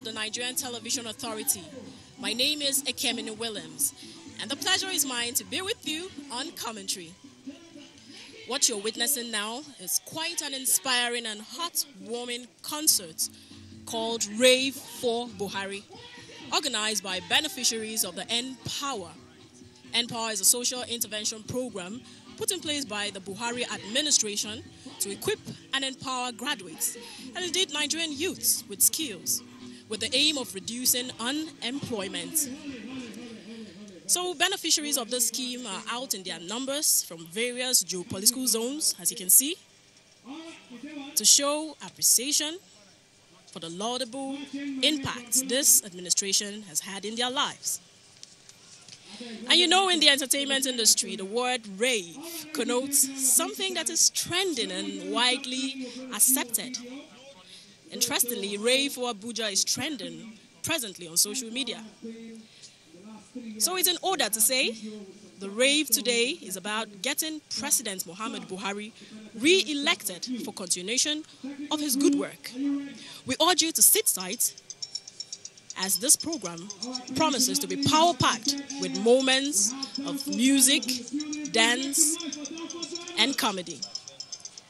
The Nigerian Television Authority. My name is Ekemini Williams, and the pleasure is mine to be with you on commentary. What you're witnessing now is quite an inspiring and heartwarming concert called Rave for Buhari, organized by beneficiaries of the Empower. Empower is a social intervention program put in place by the Buhari administration to equip and empower graduates and indeed Nigerian youths with skills, with the aim of reducing unemployment. So beneficiaries of this scheme are out in their numbers from various geopolitical zones, as you can see, to show appreciation for the laudable impact this administration has had in their lives. And you know, in the entertainment industry, the word rave connotes something that is trending and widely accepted. Interestingly, Rave for Abuja is trending presently on social media. So it's in order to say the rave today is about getting President Muhammad Buhari re-elected for continuation of his good work. We urge you to sit tight as this program promises to be power-packed with moments of music, dance, and comedy.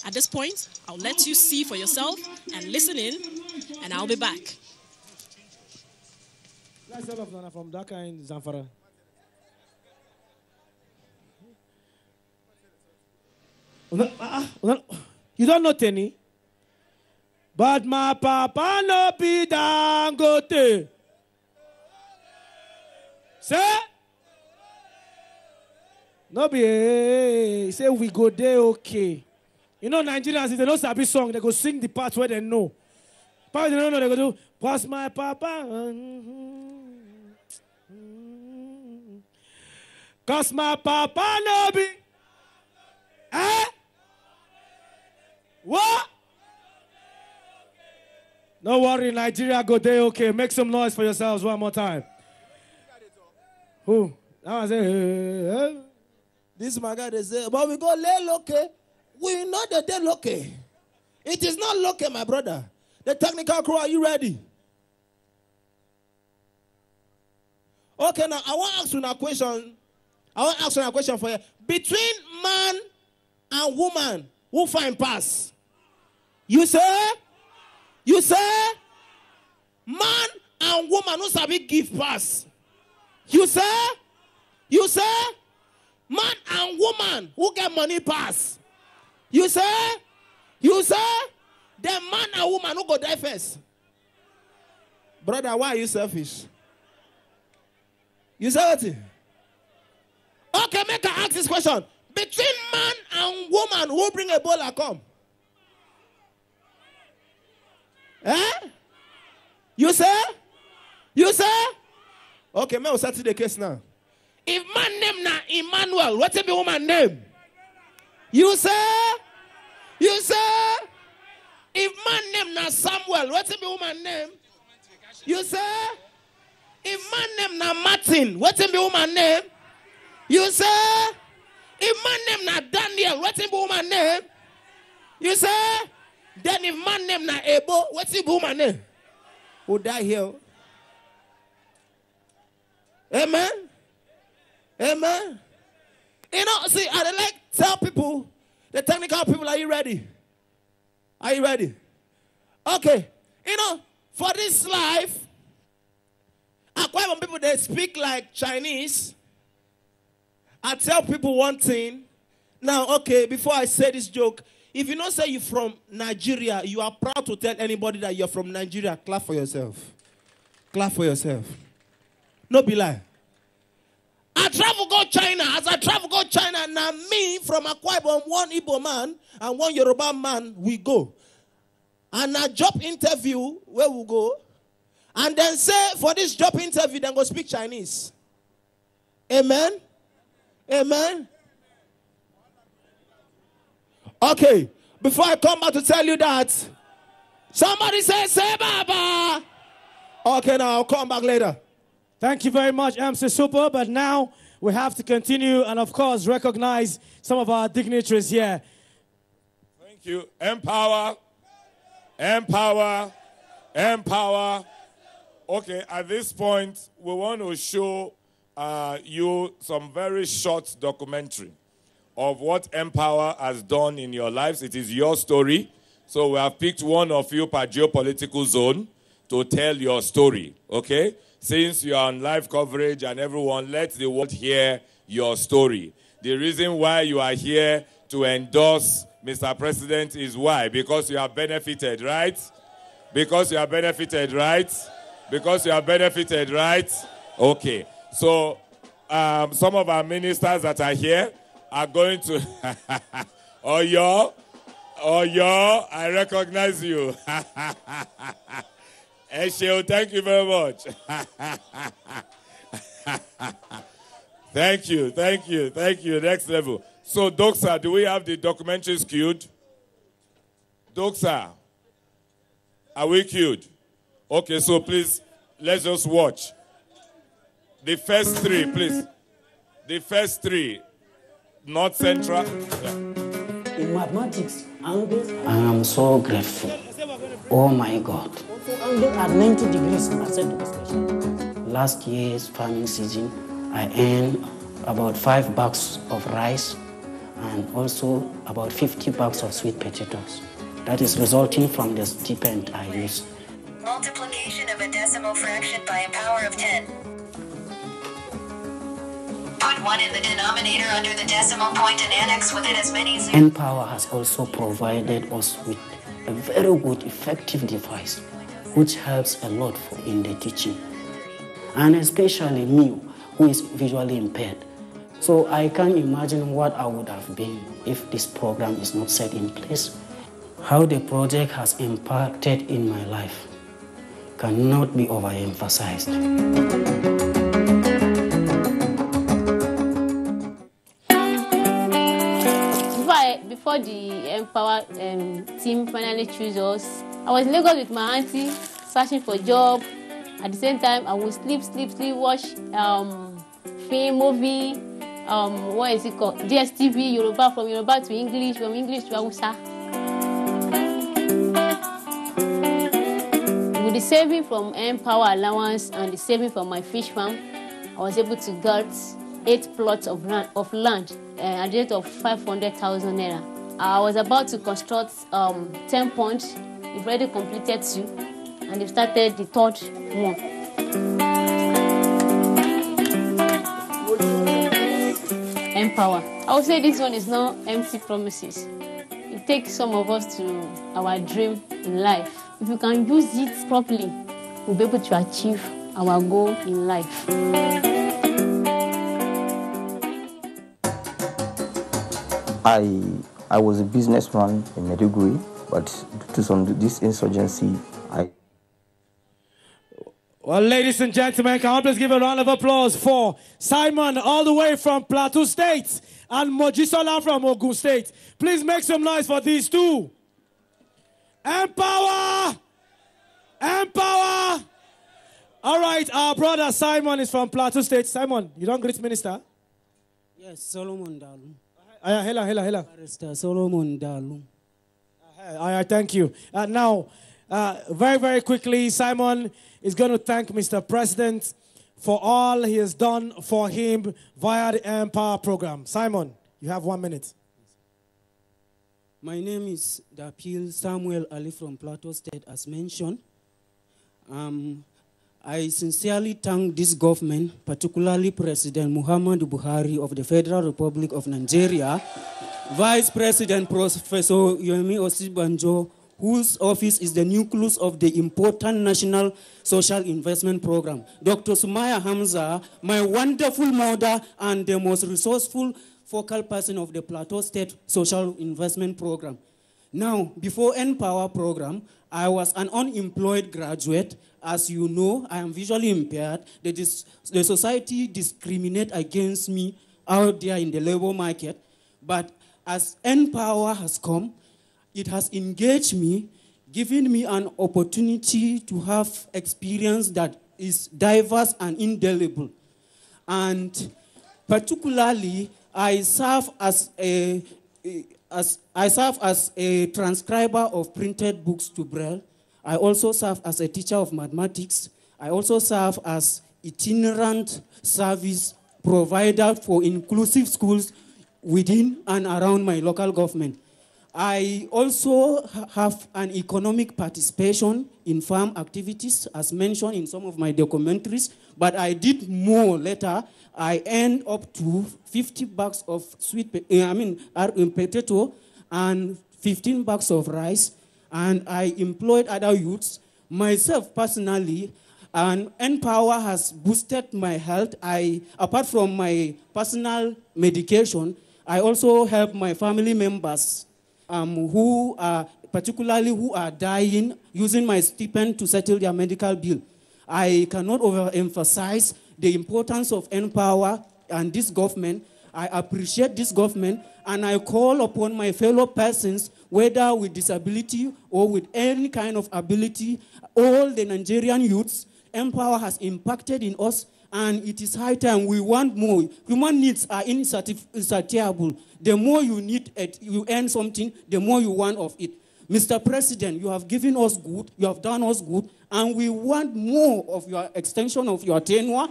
At this point, I'll let you see for yourself and listen in, and I'll be back. From Dhaka in Zamfara. You don't know Tenny? But my papa no be Dangote. Say? No be, say we go there okay. You know, Nigerians, if they don't sabi song, they go sing the parts where they know. Parts they don't know, they go do, pass my papa. Cause my papa no be. Eh? What? No worry, Nigeria go there okay. Make some noise for yourselves one more time. Who? I say, This my guy, they say, but we go lay okay. We know that they're lucky. It is not lucky, my brother. The technical crew, are you ready? Okay, now I want to ask you a question. I want to ask you a question for you. Between man and woman, who find pass? You say? You say? Man and woman who sabi give pass. You say? You say? Man and woman who get money pass. You say? You say? The man and woman who go die first. Brother, why are you selfish? You say what? Okay, make I ask this question. Between man and woman, who bring a bowl and come? Eh? You say? You say? Okay, may I settle the case now. If man name na Emmanuel, what's the woman name? You say? You say? If man name na Samuel, what's the woman name? You say? If man name na Martin, what's the woman name? You say? If man name na Daniel, what's the woman name? You say? Then if man name na Ebo, what's the woman name? Who die here? Amen? Amen? You know, see, I like tell people, the technical people, are you ready? Are you ready? Okay. You know, for this life, quite when people, they speak like Chinese, I tell people one thing. Now, okay, before I say this joke, if you don't say you're from Nigeria, you are proud to tell anybody that you're from Nigeria, clap for yourself. Clap for yourself. No be lie. I travel go China. As I travel go China, now me from Akwa Ibom, one Igbo man and one Yoruba man, we go. And a job interview where we go. And then say for this job interview, then go speak Chinese. Amen? Amen? Okay. Before I come back to tell you that, somebody say Baba. Okay, now I'll come back later. Thank you very much, MC Super. But now we have to continue and, of course, recognize some of our dignitaries here. Thank you. Empower. Empower. Empower. Okay, at this point, we want to show you some very short documentary of what Empower has done in your lives. It is your story. So we have picked one of you per geopolitical zone to tell your story, okay? Since you are on live coverage and everyone, let the world hear your story. The reason why you are here to endorse Mr. President is why? Because you have benefited, right? Because you have benefited, right? Because you have benefited, right? Okay. So some of our ministers that are here are going to... Oyo, I recognize you. Esheo, thank you very much. Thank you. Next level. So, Doxa, do we have the documentaries queued? Doxa, are we queued? Okay, so please, let's just watch. The first three, please. The first three, North Central. Yeah. In mathematics, angles, I am so grateful. Oh my God. Angle at 90 degrees, I said to station. Last year's farming season, I earned about 5 bags of rice and also about 50 bags of sweet potatoes. That is resulting from the stipend I use. Multiplication of a decimal fraction by a power of 10. Put 1 in the denominator under the decimal point and annex with it as many zeros. Empower has also provided us with a very good, effective device, which helps a lot in the teaching. And especially me, who is visually impaired. So I can't imagine what I would have been if this program is not set in place. How the project has impacted in my life cannot be overemphasized. Before the Empower team finally chose us, I was in Lagos with my auntie, searching for a job. At the same time, I would sleep, watch film, movie, what is it called? DSTV, Yoruba, from Yoruba to English, from English to Hausa. With the saving from Empower allowance and the saving from my fish farm, I was able to get 8 plots of land at the rate of 500,000 naira. I was about to construct 10 ponds. We've already completed 2, and they've started the 3rd one. Empower. I would say this one is not empty promises. It takes some of us to our dream in life. If we can use it properly, we'll be able to achieve our goal in life. I was a businessman in Maiduguri, but due to this insurgency, Well, ladies and gentlemen, can I please give a round of applause for Simon, all the way from Plateau State, and Mojisola from Ogun State. Please make some noise for these two. Empower! Empower! All right, our brother Simon is from Plateau State. Simon, you don't greet minister? Yes, Solomon Dalu. Hela. Barrister Solomon Dalu. Thank you. Now, very, very quickly, Simon is going to thank Mr. President for all he has done for him via the Empower program. Simon, you have 1 minute. My name is Dapil Samuel Ali from Plateau State, as mentioned. I sincerely thank this government, particularly President Muhammadu Buhari of the Federal Republic of Nigeria, Vice President Professor Yomi Osibanjo, whose office is the nucleus of the important National Social Investment Program, Dr. Sumaya Hamza, my wonderful mother and the most resourceful focal person of the Plateau State Social Investment Program. Now, before Empower program, I was an unemployed graduate. As you know, I am visually impaired. The society discriminates against me out there in the labor market. But as Empower has come, it has engaged me, giving me an opportunity to have experience that is diverse and indelible. And particularly, I serve as a transcriber of printed books to Braille. I also serve as a teacher of mathematics I also serve as itinerant service provider for inclusive schools within and around my local government. I also have an economic participation in farm activities, as mentioned in some of my documentaries, but I did more later. I earned up to 50 bags of potato and 15 bags of rice, and I employed other youths. Myself personally, and Empower has boosted my health. Apart from my personal medication, I also help my family members who are dying, using my stipend to settle their medical bill. I cannot overemphasize the importance of Empower and this government. I appreciate this government, and I call upon my fellow persons, whether with disability or with any kind of ability, all the Nigerian youths. Empower has impacted in us, and it is high time we want more. Human needs are insatiable. The more you need it, you earn something, the more you want of it. Mr. President, you have given us good, you have done us good, and we want more of your extension of your tenure.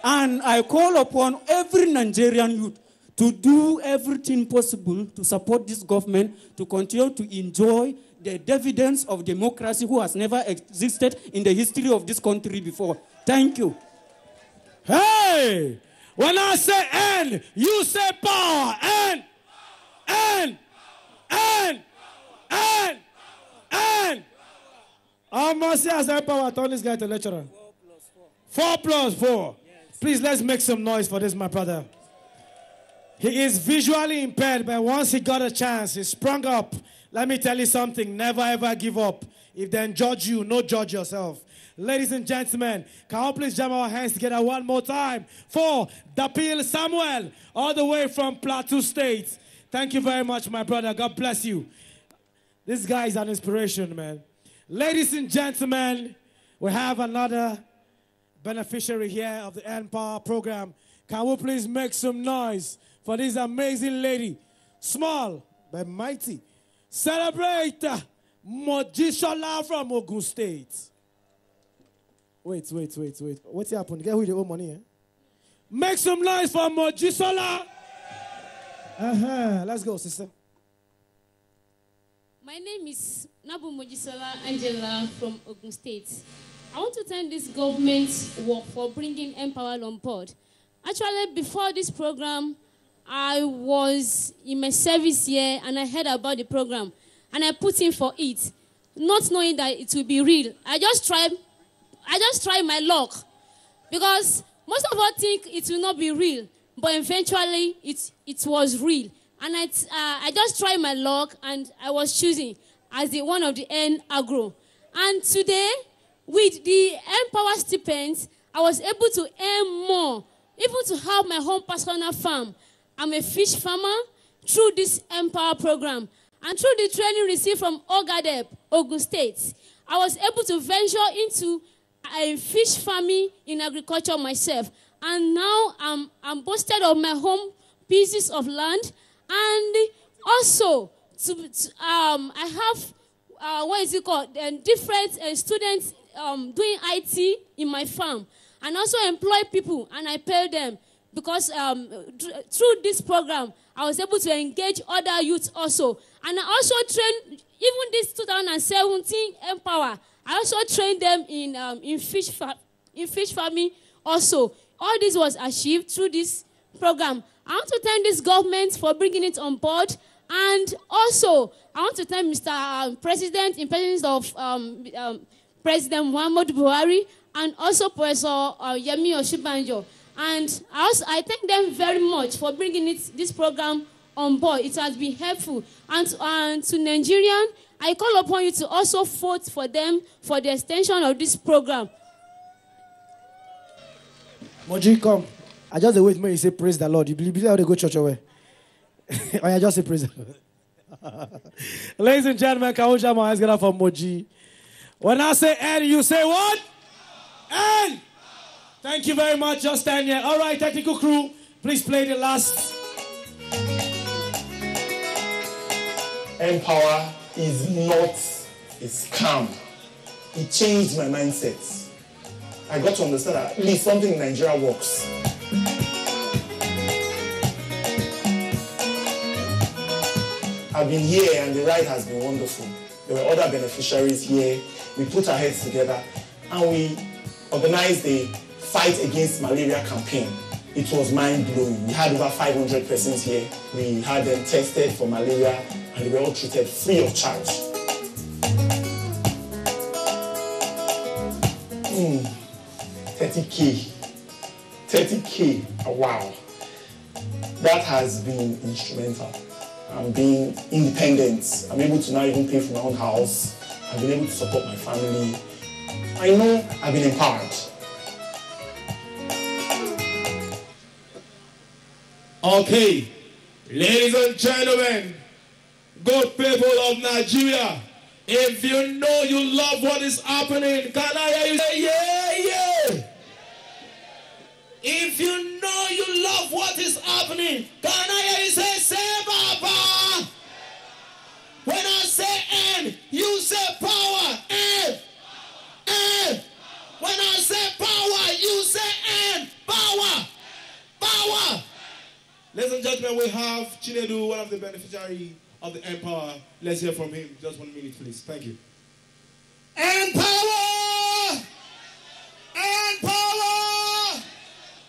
And I call upon every Nigerian youth to do everything possible to support this government to continue to enjoy the dividends of democracy who has never existed in the history of this country before. Thank you. Hey! When I say end, you say power. End! End! End! End! End! I must say, as Empower, turn this guy to lecturer. 4 plus 4. Yes. Please, let's make some noise for this, my brother. He is visually impaired, but once he got a chance, he sprung up. Let me tell you something, never ever give up. If they judge you, no judge yourself. Ladies and gentlemen, can we please jam our hands together one more time for Dapil Samuel, all the way from Plateau State. Thank you very much, my brother. God bless you. This guy is an inspiration, man. Ladies and gentlemen, we have another beneficiary here of the Empower program. Can we please make some noise for this amazing lady? Small but mighty. Celebrate Mojisola from Ogun State. Wait. What's happened? Get who the owe money, eh? Make some noise for Mojisola. Let's go, sister. My name is Nabu Mojisola Angela from Ogun State. I want to thank this government for bringing Empower on board. Actually, before this program, I was in my service here and I heard about the program and I put in for it, not knowing that it will be real. I just tried my luck because most of us think it will not be real, but eventually it was real. And I just tried my luck and I was choosing as one of the N agro. And today, with the Empower stipends, I was able to earn more, even to have my home personal farm. I'm a fish farmer through this Empower program. And through the training received from Ogadep, Ogun State, I was able to venture into a fish farming in agriculture myself. And now I'm boasted of my home pieces of land. And also, I have, different students doing IT in my farm. And also employ people, and I pay them. Because through this program, I was able to engage other youths also. And I also trained, even this 2017 Empower, I also trained them in fish farming also. All this was achieved through this program. I want to thank this government for bringing it on board. And also, I want to thank Mr. President, in presence of President Muhammadu Buhari, and also Professor Yemi Oshibanjo. And I thank them very much for bringing this program on board. It has been helpful. And to Nigerian, I call upon you to also vote for them for the extension of this program. Moji, come. I just wait when you say praise the Lord. You believe how they go church away? Or I just say praise the Lord. Ladies and gentlemen, can we jam our hands together for Moji? When I say N, you say what? N! Thank you very much. Just stand here. All right, technical crew, please play the last. Empower is not a scam. It changed my mindset. I got to understand that at least something in Nigeria works. I've been here and the ride has been wonderful. There were other beneficiaries here. We put our heads together and we organized a fight against malaria campaign. It was mind-blowing. We had over 500 persons here. We had them tested for malaria and they were all treated free of charge. 30K. 30K. Oh, wow. That has been instrumental. I'm being independent. I'm able to now even pay for my own house. I've been able to support my family. I know I've been empowered. Okay, ladies and gentlemen, good people of Nigeria, if you know you love what is happening, can I hear you say yeah, yeah? If you know you love what is happening, can I hear you say Baba? When I say N, you say power, N, N. When I say power, you say N, power, power. Ladies and gentlemen, we have Chinedu, one of the beneficiaries of the Empower. Let's hear from him. Just 1 minute, please. Thank you. Empower! Empower!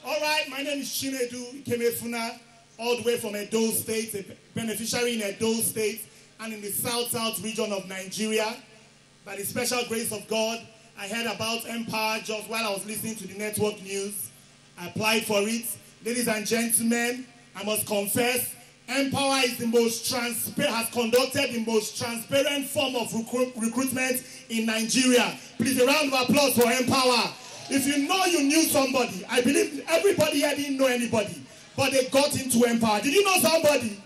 All right, my name is Chinedu Ikemefuna, all the way from Edo State, a beneficiary in Edo State and in the south region of Nigeria. By the special grace of God, I heard about Empower just while I was listening to the network news. I applied for it. Ladies and gentlemen, I must confess, Empower is the most has conducted the most transparent form of recruitment in Nigeria. Please, a round of applause for Empower. If you know you knew somebody, I believe everybody here didn't know anybody, but they got into Empower. Did you know somebody?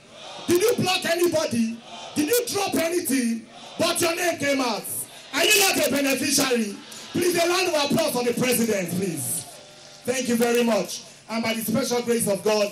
Did you block anybody? Did you drop anything? But your name came out. Are you not a beneficiary? Please, a round of applause for the president, please. Thank you very much. And by the special grace of God,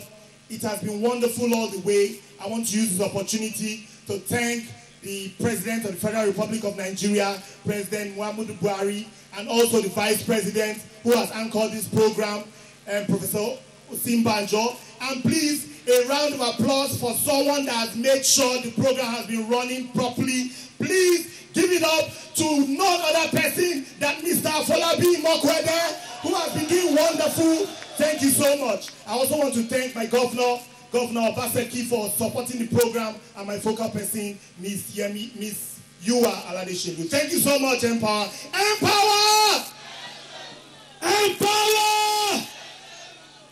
it has been wonderful all the way. I want to use this opportunity to thank the President of the Federal Republic of Nigeria, President Muhammadu Buhari, and also the Vice President who has anchored this program, Professor Simbanjo. And please, a round of applause for someone that has made sure the program has been running properly. Please give it up to none other person than Mr. Afolabi Mokwede, who has been doing wonderful. Thank you so much. I also want to thank my governor, Governor Obaseki, for supporting the program, and my focal person, Miss Yua Aladeshelu. Thank you so much, Empower. Empower! Empower!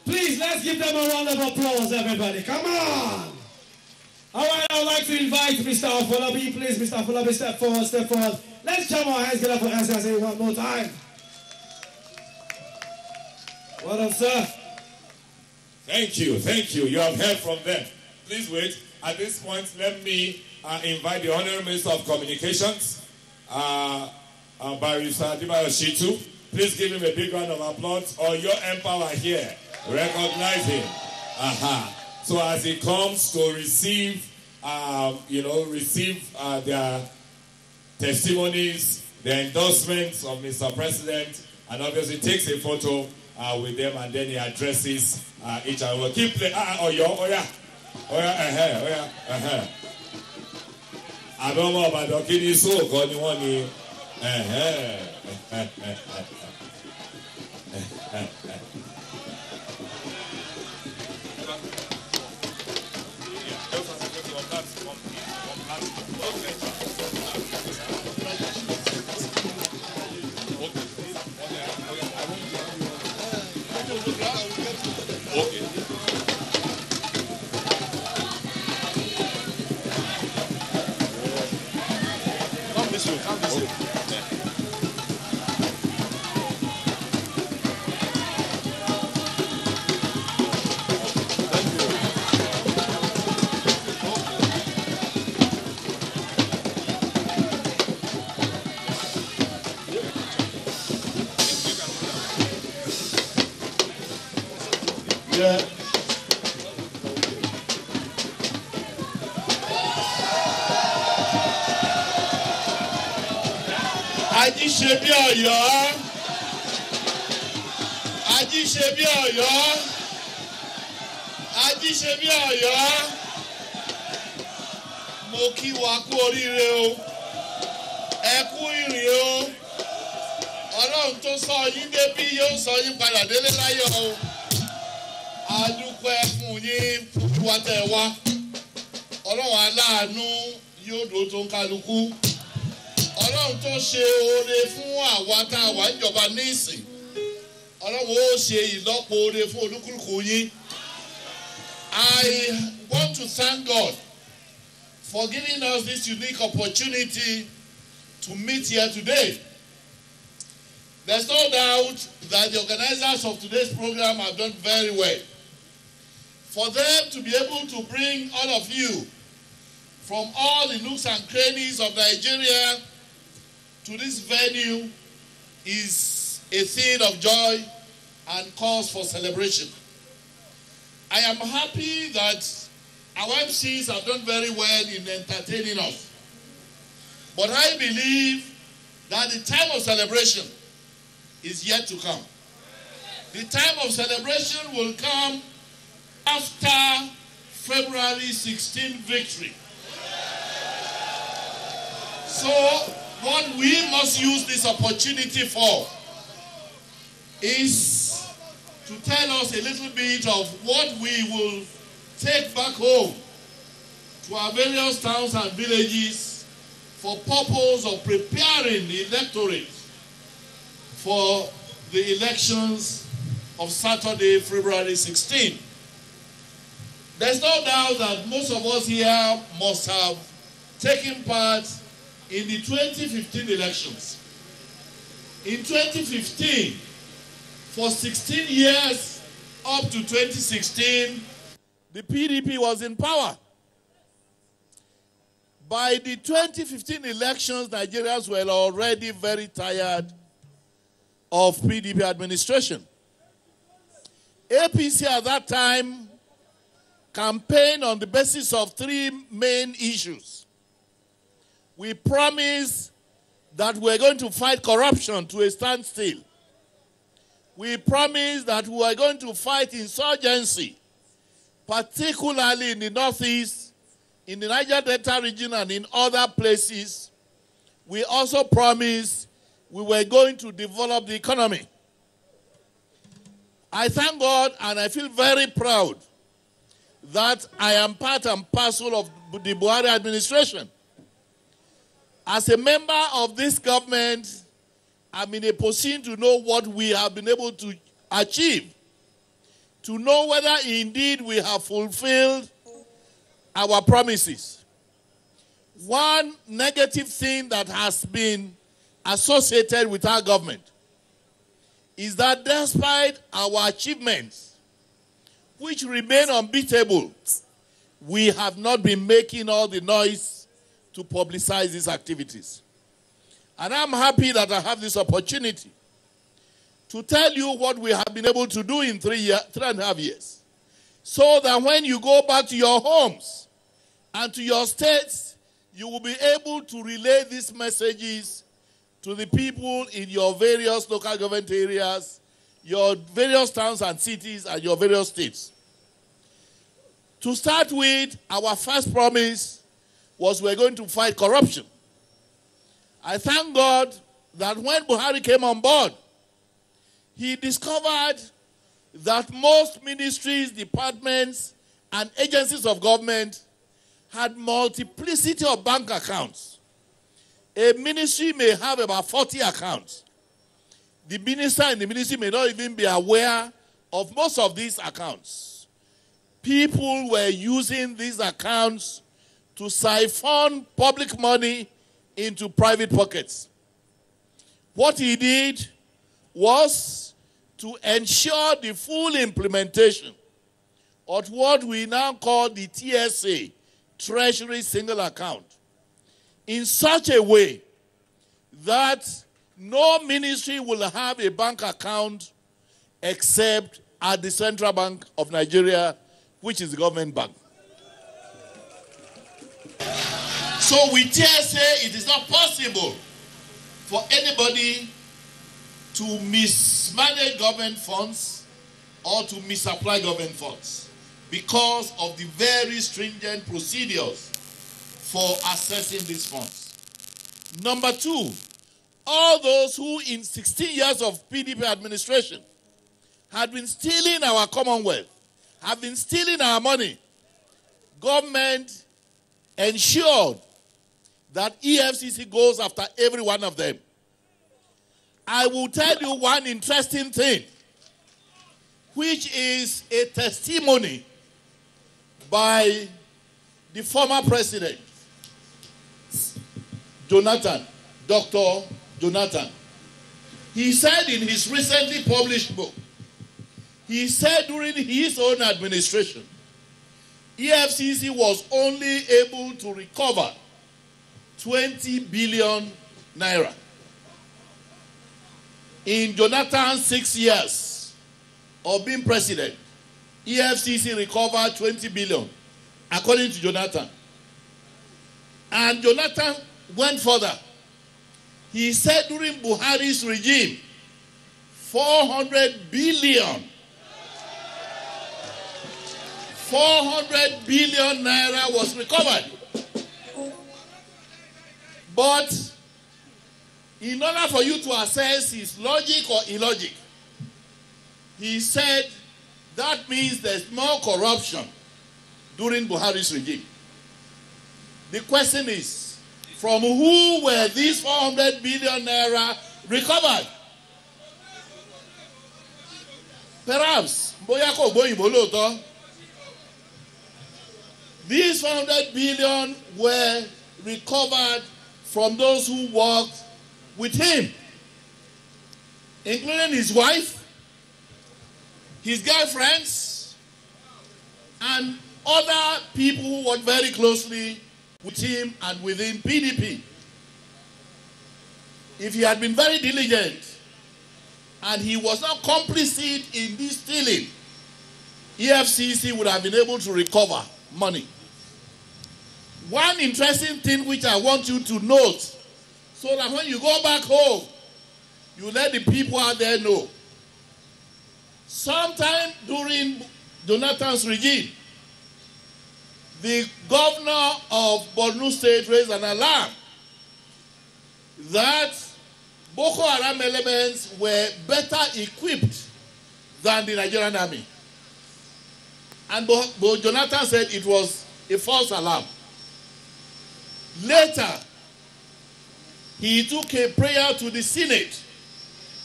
Please, let's give them a round of applause, everybody. Come on! All right, I would like to invite Mr. Afolabi. Please, Mr. Afolabi, step forward, step forward. Let's jam our hands, get up for hands, and say one more time. Well done, sir. Thank you, thank you. You have heard from them. Please wait. At this point, let me invite the Honorable Minister of Communications, Barrister Adibayo Shitu. Please give him a big round of applause. Or your Empower here. Recognize him. So as he comes to receive, their testimonies, their endorsements of Mr. President, and obviously takes a photo with them, and then he addresses each other. Keep playing. I don't know about the kidney so God you want me. Ajíṣebí Ọ̀yọ́. Ajíṣebí Ọ̀yọ́. Mo kí wa kú oríire o. Ẹ kú ìrìn o. Ọlọ́run tó sọ yín débí yóò sọ yín padà délé láyọ̀ o. A dúpẹ́ fún yín fún wa tẹ̀ wá. Ọlọ́run aláàánú yóò dúró tó ń kálukú. Ọlọ́run tó ṣe oore fún àwa tá a wà níjọba níìsín. Ọlọ́run ó ṣe ìlọ́po oore fún olúkúlùkù yín. I want to thank God for giving us this unique opportunity to meet here today. There's no doubt that the organizers of today's program have done very well. For them to be able to bring all of you from all the nooks and crannies of Nigeria to this venue is a thing of joy and cause for celebration. I am happy that our MCs have done very well in entertaining us. But I believe that the time of celebration is yet to come. The time of celebration will come after February 16 victory. So what we must use this opportunity for is to tell us a little bit of what we will take back home to our various towns and villages for purpose of preparing the electorate for the elections of Saturday, February 16. There's no doubt that most of us here must have taken part in the 2015 elections. In 2015, for 16 years up to 2016, the PDP was in power. By the 2015 elections, Nigerians were already very tired of PDP administration. APC at that time campaigned on the basis of three main issues. We promised that we're going to fight corruption to a standstill. We promised that we were going to fight insurgency, particularly in the Northeast, in the Niger Delta region and in other places. We also promised we were going to develop the economy. I thank God and I feel very proud that I am part and parcel of the Buhari administration. As a member of this government, I'm in a position to know what we have been able to achieve, to know whether indeed we have fulfilled our promises. One negative thing that has been associated with our government is that despite our achievements, which remain unbeatable, we have not been making all the noise to publicize these activities. And I'm happy that I have this opportunity to tell you what we have been able to do in 3.5 years. So that when you go back to your homes and to your states, you will be able to relay these messages to the people in your various local government areas, your various towns and cities, and your various states. To start with, our first promise was we're going to fight corruption. I thank God that when Buhari came on board, he discovered that most ministries, departments, and agencies of government had multiplicity of bank accounts. A ministry may have about 40 accounts. The minister in the ministry may not even be aware of most of these accounts. People were using these accounts to siphon public money into private pockets. What he did was to ensure the full implementation of what we now call the TSA, Treasury Single Account, in such a way that no ministry will have a bank account except at the Central Bank of Nigeria, which is the government bank. So with TSA, it is not possible for anybody to mismanage government funds or to misapply government funds because of the very stringent procedures for accessing these funds. Number two, all those who in 16 years of PDP administration had been stealing our commonwealth, have been stealing our money, government ensured that EFCC goes after every one of them. I will tell you one interesting thing, which is a testimony by the former president, Jonathan, Dr. Jonathan. He said in his recently published book, he said during his own administration, EFCC was only able to recover 20 billion naira. In Jonathan's 6 years of being president, EFCC recovered 20 billion, according to Jonathan. And Jonathan went further. He said during Buhari's regime, 400 billion 400 billion naira was recovered. But in order for you to assess his logic or illogic, he said that means there's more corruption during Buhari's regime. The question is, from who were these 400 billion naira recovered? Perhaps, these 400 billion were recovered from those who worked with him, including his wife, his girlfriends, and other people who worked very closely with him and within PDP. If he had been very diligent and he was not complicit in this stealing, EFCC would have been able to recover money. One interesting thing which I want you to note, so that when you go back home, you let the people out there know. Sometime during Jonathan's regime, the governor of Borno State raised an alarm that Boko Haram elements were better equipped than the Nigerian army. And Jonathan said it was a false alarm. Later, he took a prayer to the Senate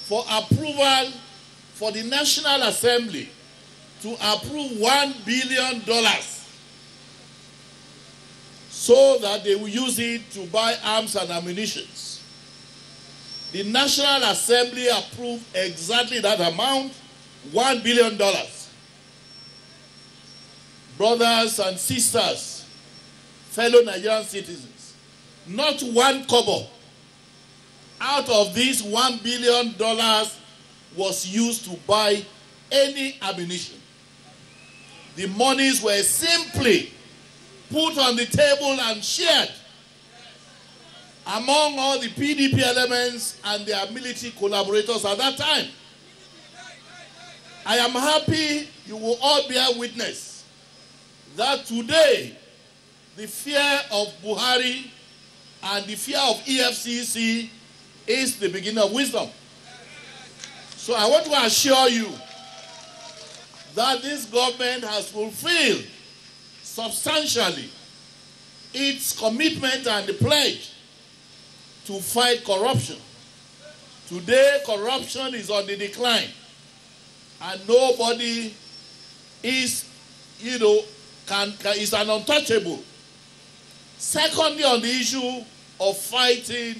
for approval for the National Assembly to approve $1 billion so that they will use it to buy arms and ammunition. The National Assembly approved exactly that amount, $1 billion. Brothers and sisters, fellow Nigerian citizens, not one kobo out of this $1 billion was used to buy any ammunition. The monies were simply put on the table and shared among all the PDP elements and their military collaborators at that time. I am happy you will all bear witness that today the fear of Buhari and the fear of EFCC is the beginning of wisdom. So I want to assure you that this government has fulfilled substantially its commitment and the pledge to fight corruption. Today, corruption is on the decline, and nobody is, is an untouchable. Secondly, on the issue of fighting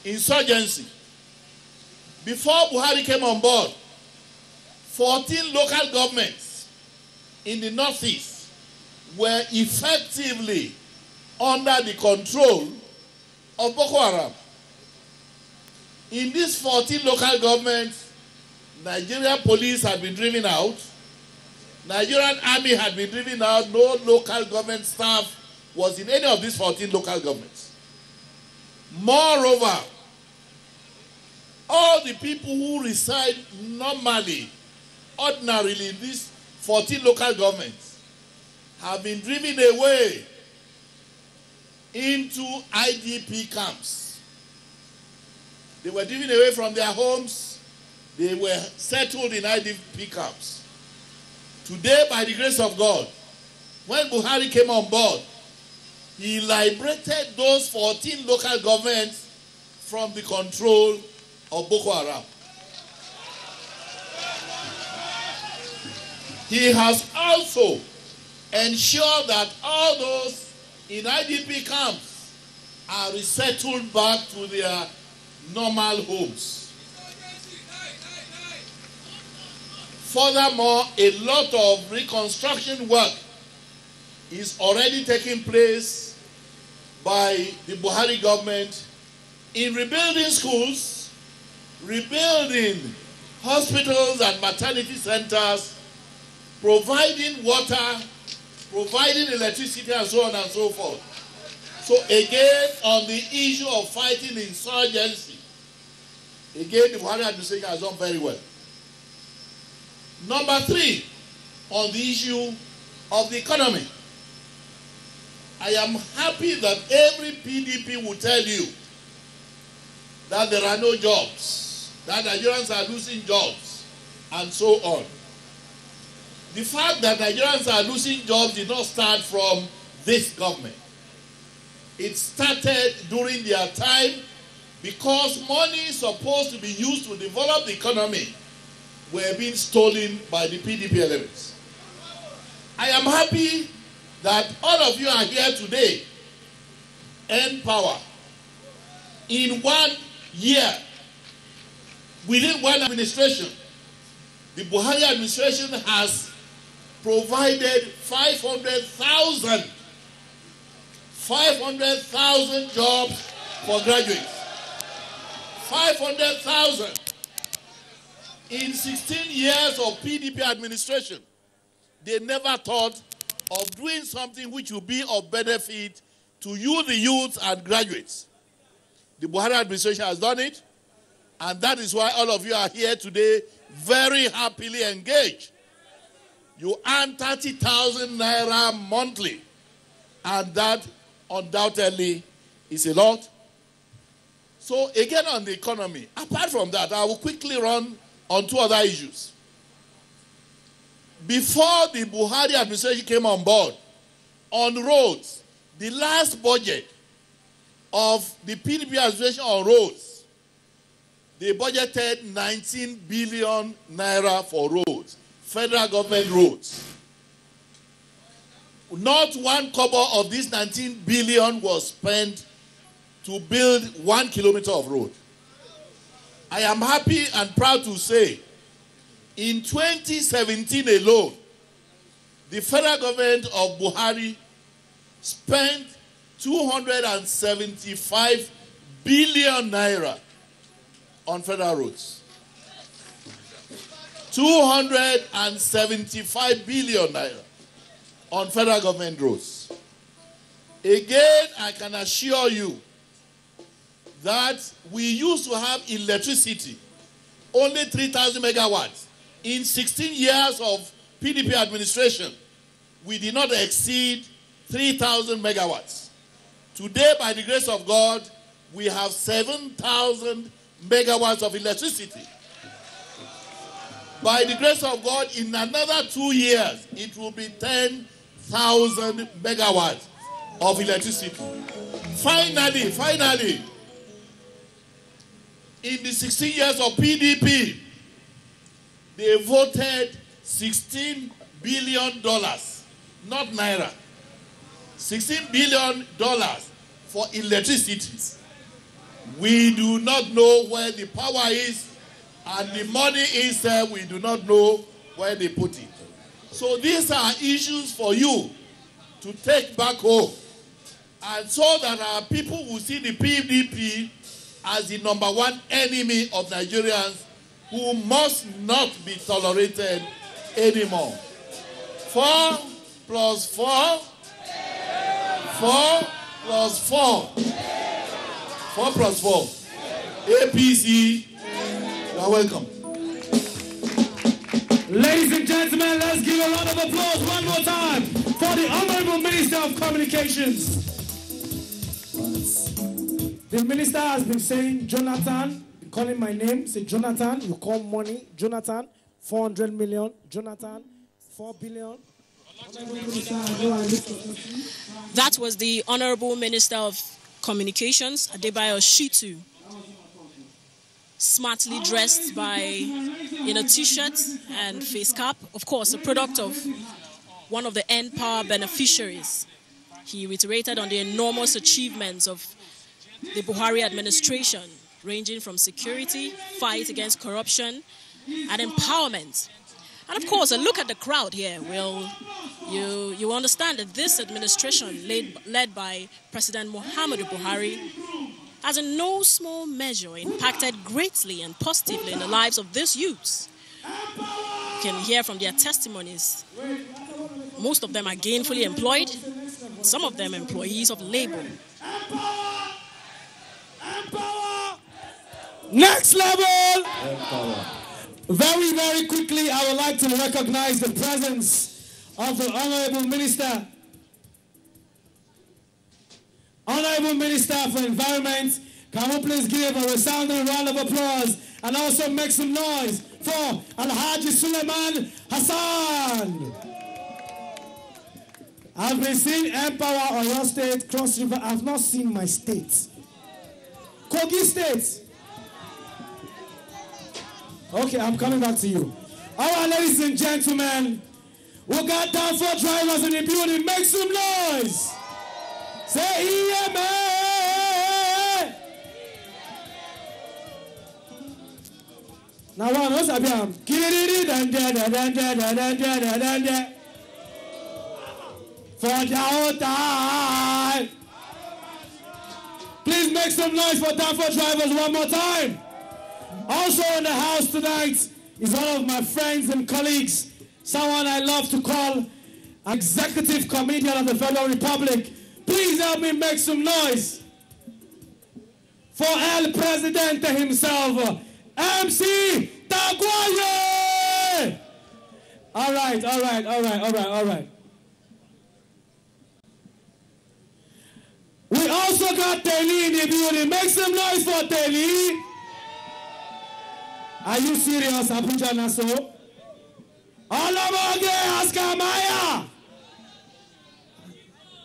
insurgency, before Buhari came on board, 14 local governments in the northeast were effectively under the control of Boko Haram. In these 14 local governments, Nigerian police had been driven out, Nigerian army had been driven out, no local government staff was in any of these 14 local governments. Moreover, all the people who reside normally, ordinarily these 14 local governments have been driven away into IDP camps. They were driven away from their homes. They were settled in IDP camps. Today, by the grace of God, when Buhari came on board, he liberated those 14 local governments from the control of Boko Haram. He has also ensured that all those in IDP camps are resettled back to their normal homes. Furthermore, a lot of reconstruction work is already taking place by the Buhari government in rebuilding schools, rebuilding hospitals and maternity centers, providing water, providing electricity, and so on and so forth. So again, on the issue of fighting insurgency, again, the Buhari administration has done very well. Number 3, on the issue of the economy. I am happy that every PDP will tell you that there are no jobs, that Nigerians are losing jobs, and so on. The fact that Nigerians are losing jobs did not start from this government. It started during their time because money supposed to be used to develop the economy were being stolen by the PDP elements. I am happy that all of you are here today. End power. In 1 year, within one administration, the Buhari administration has provided 500,000 jobs for graduates. 500,000. In 16 years of PDP administration, they never thought of doing something which will be of benefit to you, the youths and graduates. The Buhari administration has done it, and that is why all of you are here today very happily engaged. You earn 30,000 naira monthly, and that undoubtedly is a lot. So again, on the economy, apart from that, I will quickly run on 2 other issues. Before the Buhari administration came on board, on roads, the last budget of the PDP administration on roads, they budgeted 19 billion naira for roads, federal government roads. Not 1 kobo of this 19 billion was spent to build 1 kilometer of road. I am happy and proud to say, in 2017 alone, the federal government of Buhari spent 275 billion naira on federal roads. 275 billion naira on federal government roads. Again, I can assure you that we used to have electricity, only 3,000 megawatts. In 16 years of PDP administration, we did not exceed 3,000 megawatts. Today, by the grace of God, we have 7,000 megawatts of electricity. By the grace of God, in another 2 years, it will be 10,000 megawatts of electricity. Finally, in the 16 years of PDP, they voted $16 billion, not naira. $16 billion for electricity. We do not know where the power is, and the money is there. We do not know where they put it. So these are issues for you to take back home, and so that our people will see the PDP as the #1 enemy of Nigerians who must not be tolerated anymore. 4 plus 4. 4 plus 4. 4 plus 4. APC, you are welcome. Ladies and gentlemen, let's give a round of applause one more time for the Honorable Minister of Communications. The minister has been saying, Jonathan, calling my name, say Jonathan, you call money, Jonathan, 400 million, Jonathan, 4 billion. That was the Honorable Minister of Communications, Adebayo Shitu, smartly dressed in a t-shirt and face cap, of course, a product of one of the Empower beneficiaries. He reiterated on the enormous achievements of the Buhari administration, ranging from security, fight against corruption, and empowerment. And of course, a look at the crowd here will you understand that this administration led by President Muhammadu Buhari has in no small measure impacted greatly and positively in the lives of these youths. You can hear from their testimonies. Most of them are gainfully employed, some of them employees of labor. Next level! Very, very quickly, I would like to recognize the presence of the Honorable Minister. Honorable Minister for Environment, can we please give a resounding round of applause and also make some noise for Alhaji Suleiman Hassan. I've been seeing Empower on your state, Cross River. I've not seen my state. Kogi State. Okay, I'm coming back to you. All right, ladies and gentlemen, we got down for drivers in the building. Make some noise. Say yeah, man. Now, what's up, yam? For the whole time. Please make some noise for Danford drivers one more time. Also in the house tonight is one of my friends and colleagues, someone I love to call executive comedian of the Federal Republic. Please help me make some noise for El Presidente himself, MC Taguaye. All right. We also got Teli in the building. Make some noise for Teli. Are you serious, Abuja Naso? Olamoge Askamaya.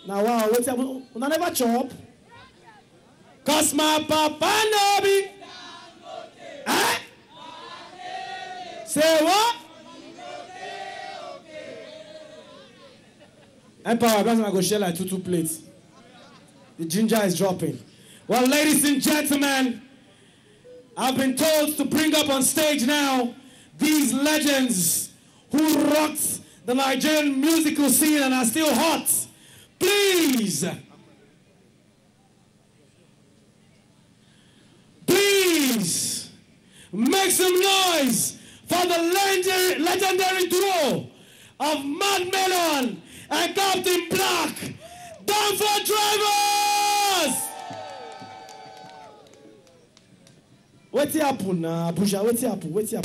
Now, wow, what's up? We never chop. Cause my papa no be. Eh? Say what? Empower, that's not going to share like 2 plates. The ginger is dropping. Well, ladies and gentlemen, I've been told to bring up on stage now these legends who rocked the Nigerian musical scene and are still hot. Please make some noise for the legendary duo of Mad Melon and Captain Black, Danford Drivers! What's happened now, Abuja? What's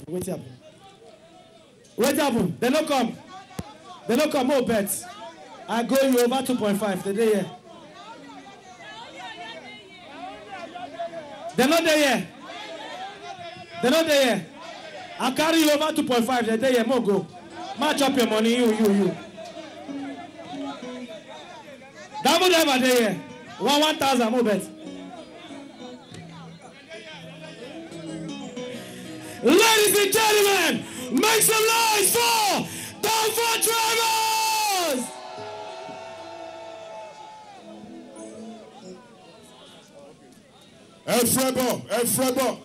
happened? They don't come. Oh, bet. I go you over 2.5 today. Yeah. They're not there yet. I carry you over 2.5 today. Yeah, more go. Match up your money, you. Double them a day. Yeah. 1,000 more bet. Ladies and gentlemen, make some noise for Danford Drivers! Efrebo.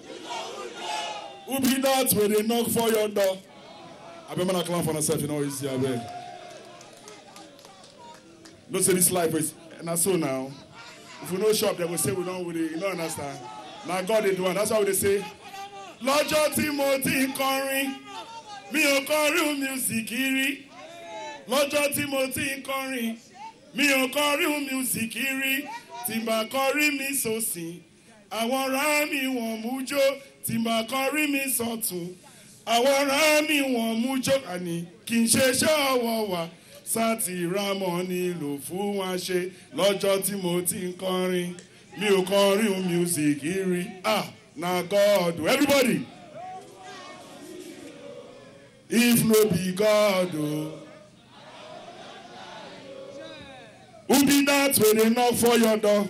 Who be that when they knock for your door? I be man a clown for myself, you know, easy, I beg. Don't say this life is, and so now. If we no shop, they will say we don't with it, you don't understand. Now God did one, that's how they say. Lọ́jọ́ tí mo ti ń kọrin, mi ò kọrin music rí. Lọ́jọ́ tí mo ti ń kọrin, mi ò kọrin music rí. Tí n bá kọrin mi sósì, àwọn ará mi wọ́n mú jó. Tí n bá kọrin mi sọ́tún, Àwọn ará mi wọ́n mú jókòó ní kì í ṣe ṣọ́wọ́ wa. Sáti Ramọ́ nílò fún wa ṣe lọ́jọ́ tí mo ti ń kọrin. Mi ò kọrin music rí. Na God. Everybody. If no be God, who be that when they knock for your door?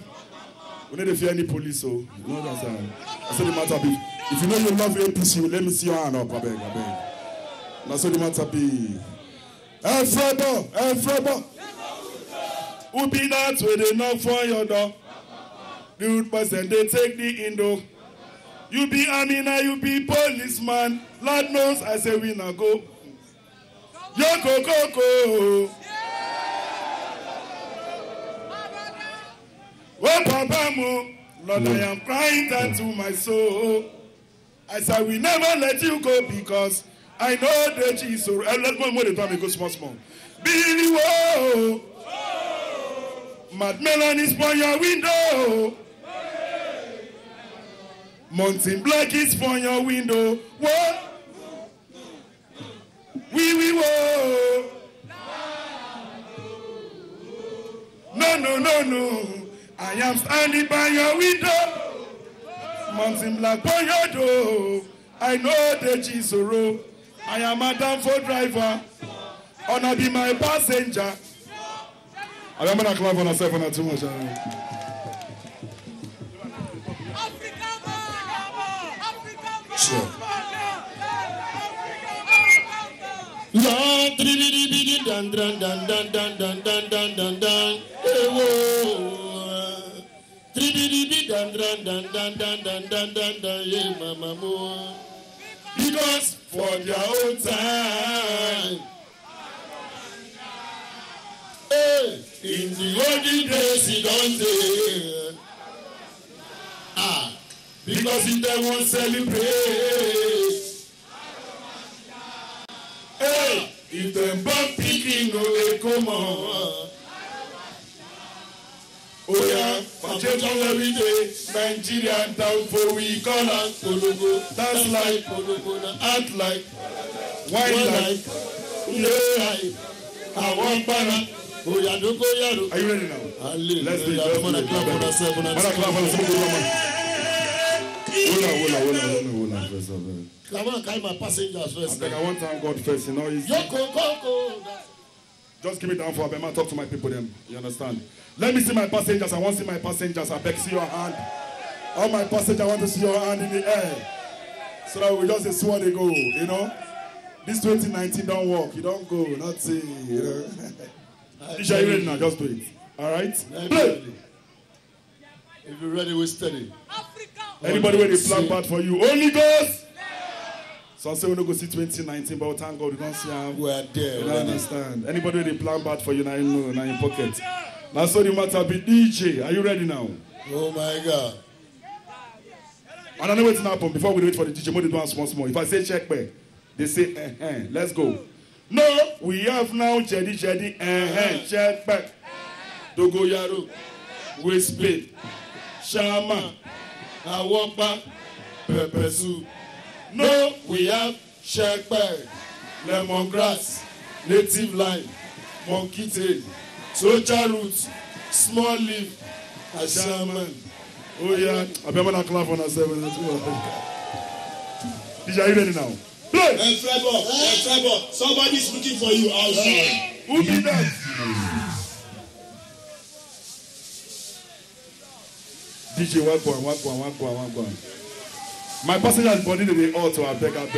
We need to fear any police, so you know that's the matter be. If you know you love APC, let me see your hand up, I beg. That's what the matter be. Frebo. Who be that when they knock for your door? The root person, they take the Indo. You be Amina, you be policeman. Lord knows I say we now go. Yo. Oh, Papa Mo, Lord, I am crying down to my soul. I said, we never let you go because I know that you so. Let's go more the time, go small. Billy, whoa. Mad Melon is for your window. Mountain Black is for your window. What? We whoa. No. I am standing by your window. Mountain Black for your door. I know the Chisoro. I am a downfall driver. Wanna be my passenger. I am gonna clap on myself on too much. Sure. Because for their own time. Hey, in the olden days, he don't say. Because if they won't celebrate. Hey, if them bump picking, no, come on. Oh yeah, for every day, Nigerian town for we call on Pologo. Dance like Pologo, act like, wine like, yeah. I want banana. Oh yeah, don't go yaro. Are you ready now? Let's do it. Wanna clap on ourselves. Wanna clap on ourselves. Hold on, first of all. Come on, carry my passengers first. I want to thank God first, you know. Go. Just give me down for a bit. Talk to my people then. You understand? Let me see my passengers. I want to see my passengers. I beg, see your hand. All my passengers, I want to see your hand in the air. So that we just see where they go, you know. This 2019 don't work. You don't go, not see, you know. Are you ready now? Just do it. All right? Play. If you're ready, we're steady. Anybody with a plan bad for you? Holy Ghost! So I say we don't go see 2019, but thank God we don't see how we're there. You don't understand. Anybody with a plan bad for you now, you know, now in pocket. Now so the matter be DJ. Are you ready now? Oh my God. I don't know what's happen before we wait for the DJ. More do once more. If I say check back, they say let's go. No, we have now Jedi, check back. Dogo Yaro, we split. Shama, Awapa, Pepper soup. No, we have check back. Lemongrass, native lime, monkey tail, soja roots, small leaf, a shaman. Oh yeah, I remember that clap on ourselves. DJ, are you ready now? Play! Trevor, somebody's looking for you outside. Who be that? DJ, one go. My passenger's body to the auto, I beg, DJ.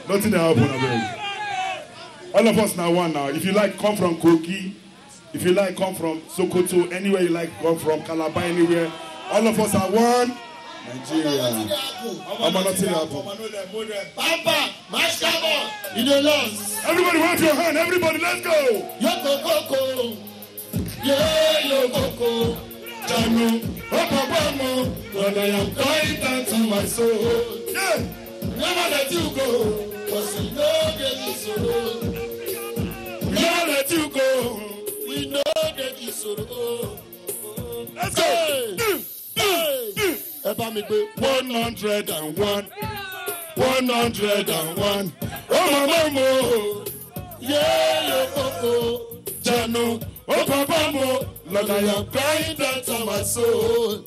Nothing happen, I beg. All of us now one now. If you like, come from Kogi. If you like, come from Sokoto. Anywhere you like, come from Calabar, anywhere. All of us are one. Nigeria. Nothing happen. Papa, Mashkabo, you don't lose. Everybody wave your hand. Everybody, let's go. Yoko. Yeah, Yoko. Janu, Papa, when I am going down to my soul. Yeah. Never let you go. Cause we know that you so. We never let you go. We know that you so. Let's go. 101. 101. Oh, mama, yeah, oh, Jano, oh, papa, Lord, I am crying out to my soul.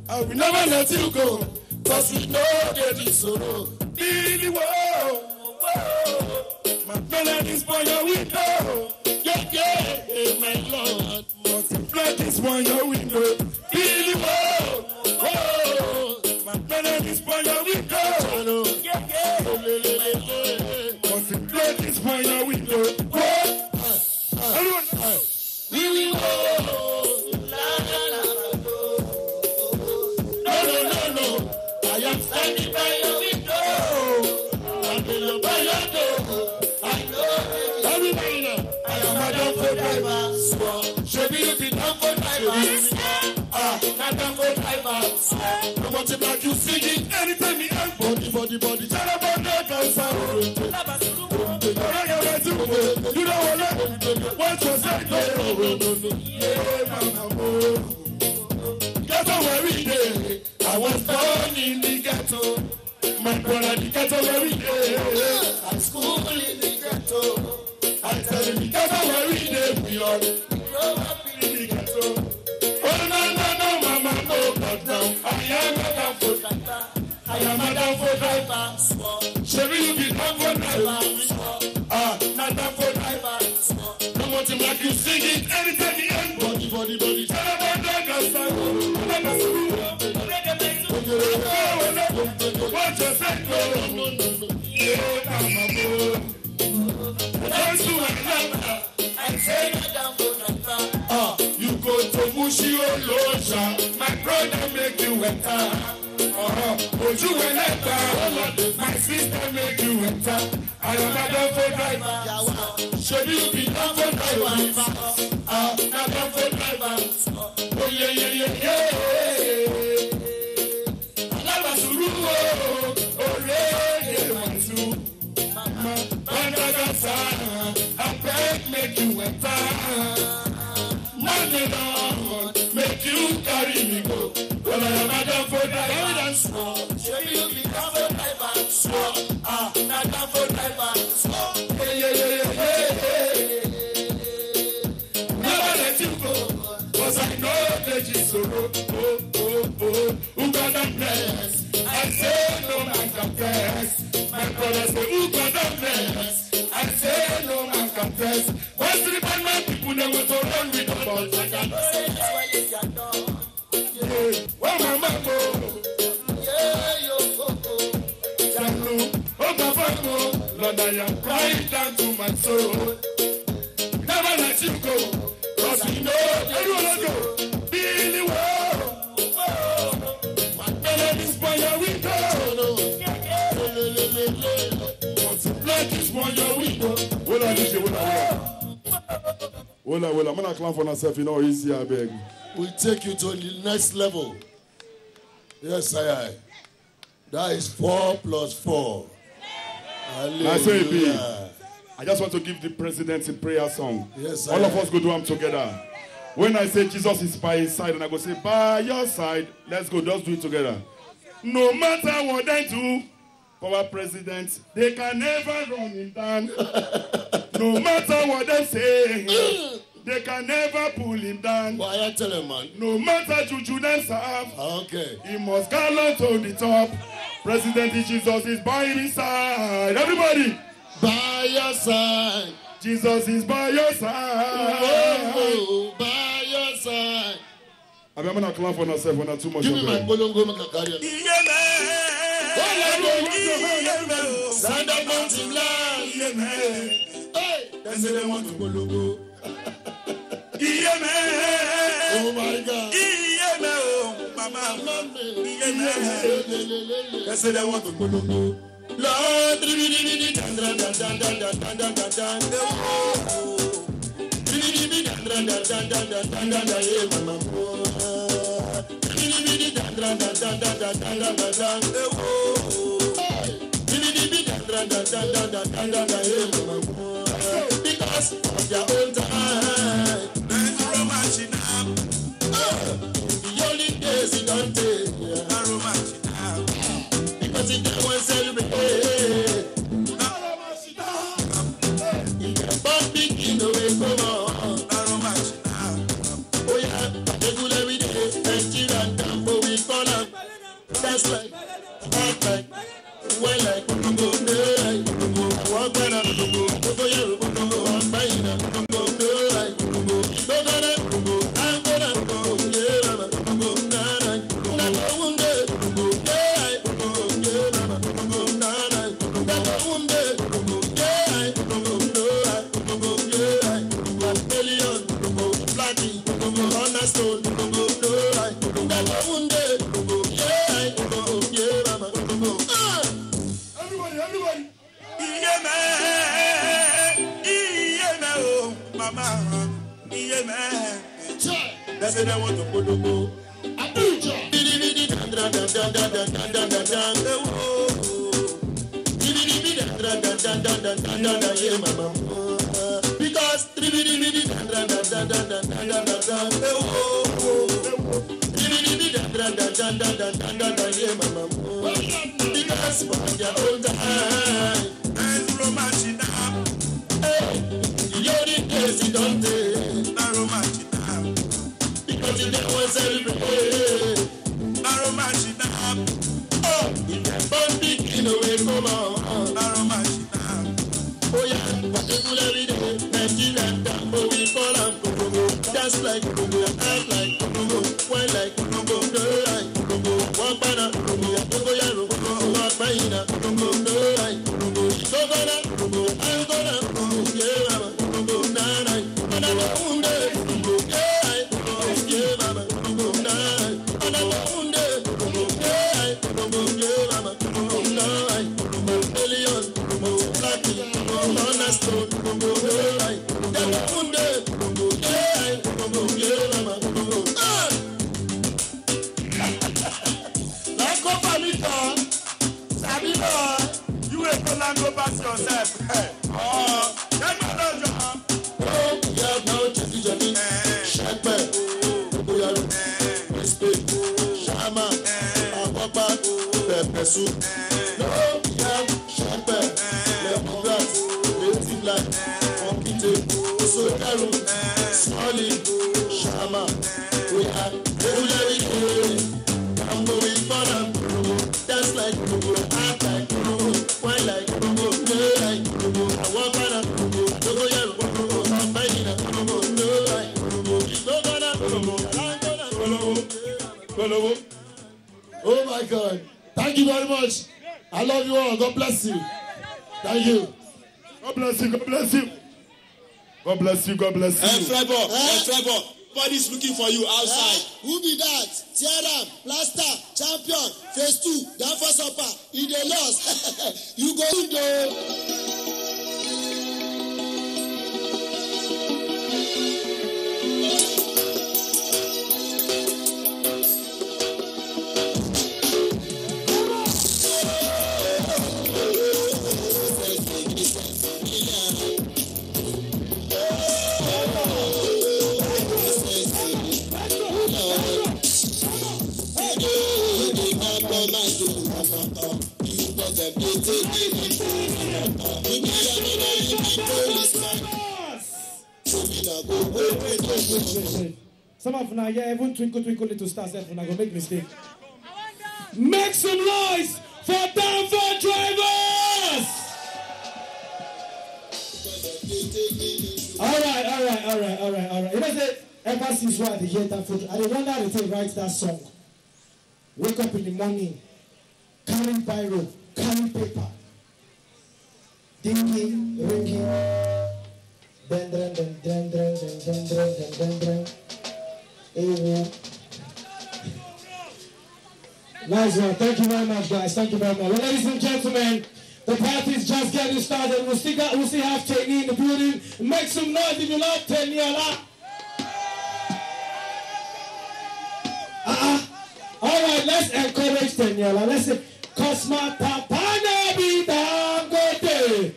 I will never let you go, cause we know that it's sorrow. Really, whoa, my melodies for your window. Yeah, my Lord, multiply this one your window. Really, whoa, my melodies for your window. Yeah, multiply this one your window. We will go. No. I am standing by your window. I'm by your door. I know. Everybody know. I am a down for driver. Should you be down for drivers? Not down for drivers. I want to make you singing anytime you have body. Tell about that dancer. You don't want to what you say? Yeah, mama. Ghetto every day. I was born in the ghetto. My brother, the ghetto every day. I school in the ghetto. I tell you, the ghetto every day. We all grow up in the ghetto. Oh, no, mama, no, God, no. I am a down for driver. I am a down for driver. Sherry, you be down for driver. Not down for driver. No want to make you sing it anytime you end. Body. Tell about that dancer. What you say? No. Yeah, mama. Thanks to my driver. I say not down for driver. You go to Mushi Oloja. My brother make you enter. Would you enter? My sister make you enter. I am not down for driver. Should you be down for driver? Not down for driver. Oh yeah. Alaba suru oh yeah, my suru. Bandagasa, I beg make you enter. Money Lord, make you carry me go. Well, I am not down for driver. Should you be down for driver? Not down for driver. Yeah. Never let you go, cause I know that you sorrow. Who got that bless? I say no man can test. My brother say who got that bless? I say no man can test. What's the bad man people they want to run with the balls? I can say that's why you got done. Yeah, where my man go? Yeah, yo go. Janu, oh Papa go. Lord, I am crying down to my soul. Never let you go, cause we know everyone go. Be in the world. My melodies for your window. Multiply this for your window. Well, I'm gonna clap for myself, you know, easy, I beg. We'll take you to the next level. Yes, I. That is 4 plus 4. Hallelujah. I just want to give the president a prayer song. Yes, all of us go do them together. When I say Jesus is by his side, and I go say by your side, let's go, just do it together. No matter what they do, our president, they can never run him down. No matter what they say, they can never pull him down. Why I tell him, man? No matter juju they serve, okay, he must gallop to the top. President Jesus is by his side. Everybody, by your side. Jesus is by your side. Oh, by your side. I'm gonna clap for myself when I'm too much. Give me my bolongo, make a carry. Stand up, mountain land. Hey, that's the one to bolongo. Oh my God. Mama, that's the one to bolongo. Lord, because of your own time, the only days you don't take. dance like, act like, well like, go, like, walk better, go, yeah, go, walk by, go, like, go, gonna, I'm gonna go, yeah, mama, go, nah, one day, go, yeah, go, mama, go, nah, one day, go, yeah, go, yeah, 1 million, go, flatty, go, on the stone, go, like, one day, go, yeah, mama, go, everybody. Yeah, man, oh, mama, yeah, man. That's it, I want to go. Abuja. Because because for your old time and romantic now. Hey, you're the case you don't take. Not romantic now. Because you don't want to celebrate. Not romantic now. Oh, if you're born big in a way, come on. Not romantic now. Oh yeah, what you do every day. Nigerian damn, but we call them go. Dance like go, act like go, wine like go, like go, walk banana, go, yeah, go, walk banana, go, like go, gonna, I'm gonna go, yeah, mama, go, nah, another one day, go, yeah, mama, go, nah, another one day, go, yeah, mama, go, nah, 1 million, go, flatty, go, on the stone, go, like, another one day, go, yeah, mama, go, like Copa Mita, Sabina, you ain't gonna go back yourself. Oh, that's not no job. Oh, yeah, now Johnny, Shagman, Respect, Shama, Papa, Pepper Soup. No, yeah, Shagman, Lemongrass, Native Life, Compete, Sotaru, Smalley, Shama, we are regularly. I'm going for them. Dance like go, act like go, wine like go, like go. I walk on a go, yeah, go, I'm buying a go, like go, oh my God! Thank you very much. I love you all. God bless you. Thank you. God bless you. God bless you. God bless you. God bless you. Trevor. Body's looking for you outside. Who be that? Tearam, Plaster, Champion, Phase 2, Danfos Upper, in the loss. You go in there. Some of now, yeah, even twinkle little stars, if I go make mistake. Make some noise for Danfo drivers! All right. You know, say, ever since why they hear Danfo, I wonder how they write that song. Wake up in the morning, carry biro, carry paper, dinging, ringing, Nice one. Thank you very much, guys. Thank you very much. Well, ladies and gentlemen, the party is just getting started. We'll still have Tenny in the building. Make some noise if you love Tenny. All right, let's encourage Tenyola. Let's say, cause my papa no be Dangote.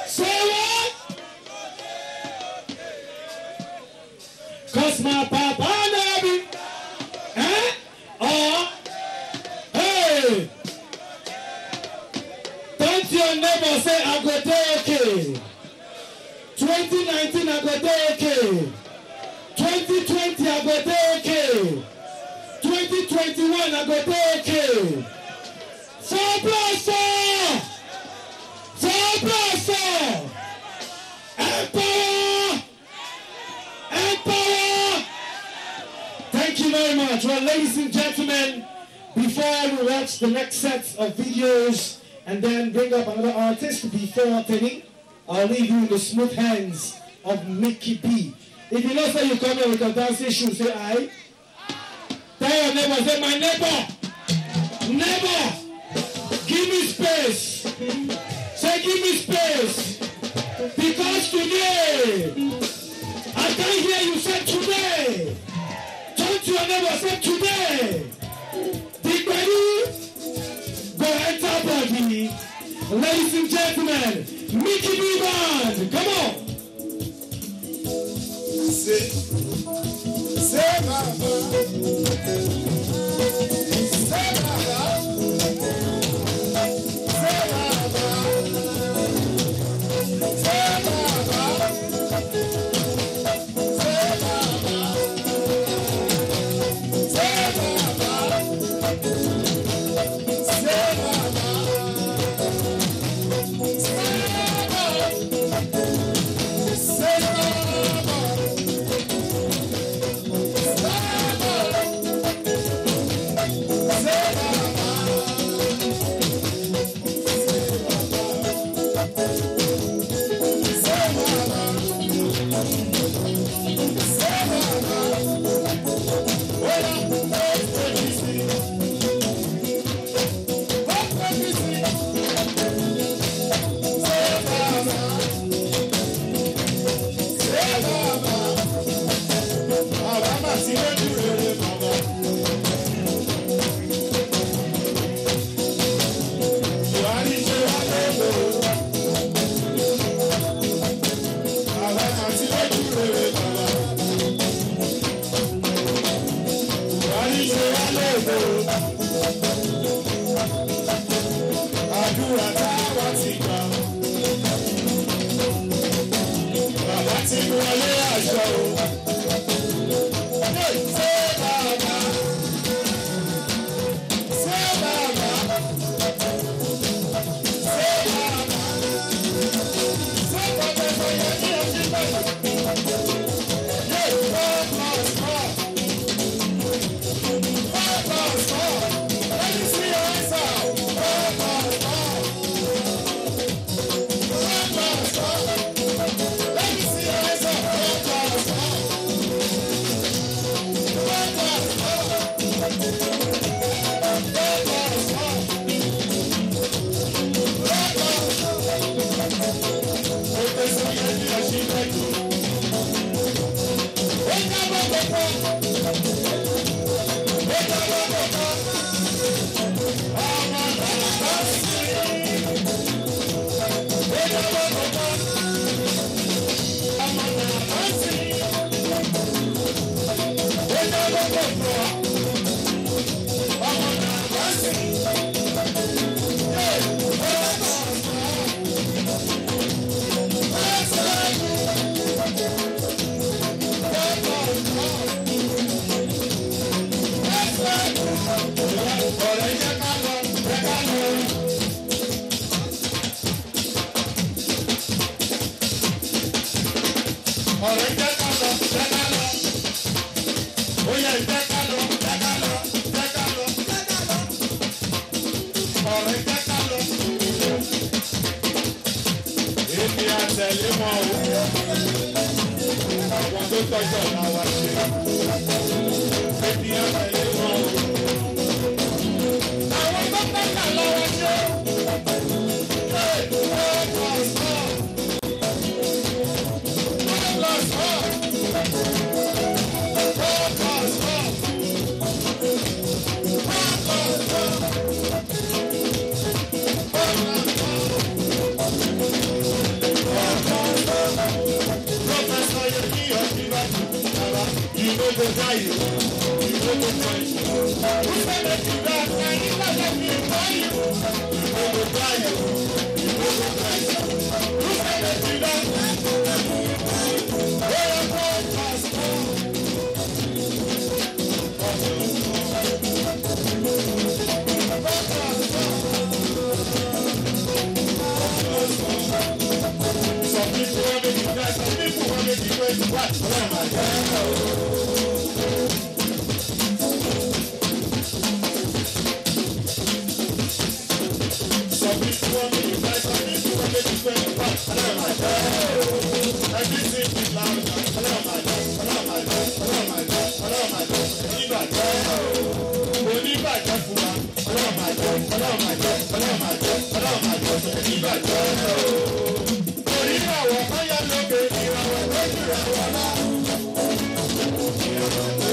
Say what? Cause my papa no be. Hey. Don't your neighbor say I go dey okay. 2019 I go dey okay. 2020 I go dey okay. 2021 one I go take. 4+4. 4+4. Empower. Empower. Thank you very much. Well, ladies and gentlemen, before we watch the next set of videos and then bring up another artist before Penny, I'll leave you in the smooth hands of Mickey B. If you know say you come here with a dance issue, say aye. Tell your neighbor, say my neighbor. Neighbor, give me space. Say give me space. Because today, I can't hear you say today. Turn to your neighbor, say today. Big buddy, go enter body. Ladies and gentlemen, Mickey B Band, come on. Say Baba. Say Baba. bàjẹ́ fún wa. Ọlọ́run máa jẹ́, ọlọ́run máa jẹ́, ọlọ́run máa jẹ́, ọlọ́run máa jẹ́, kò ní bàjẹ́ o. Orí ìràwọ̀ kan yá lókè, ìràwọ̀ tó jù ìràwọ̀ lọ. Ìràwọ̀ tó jù ìràwọ̀ lọ.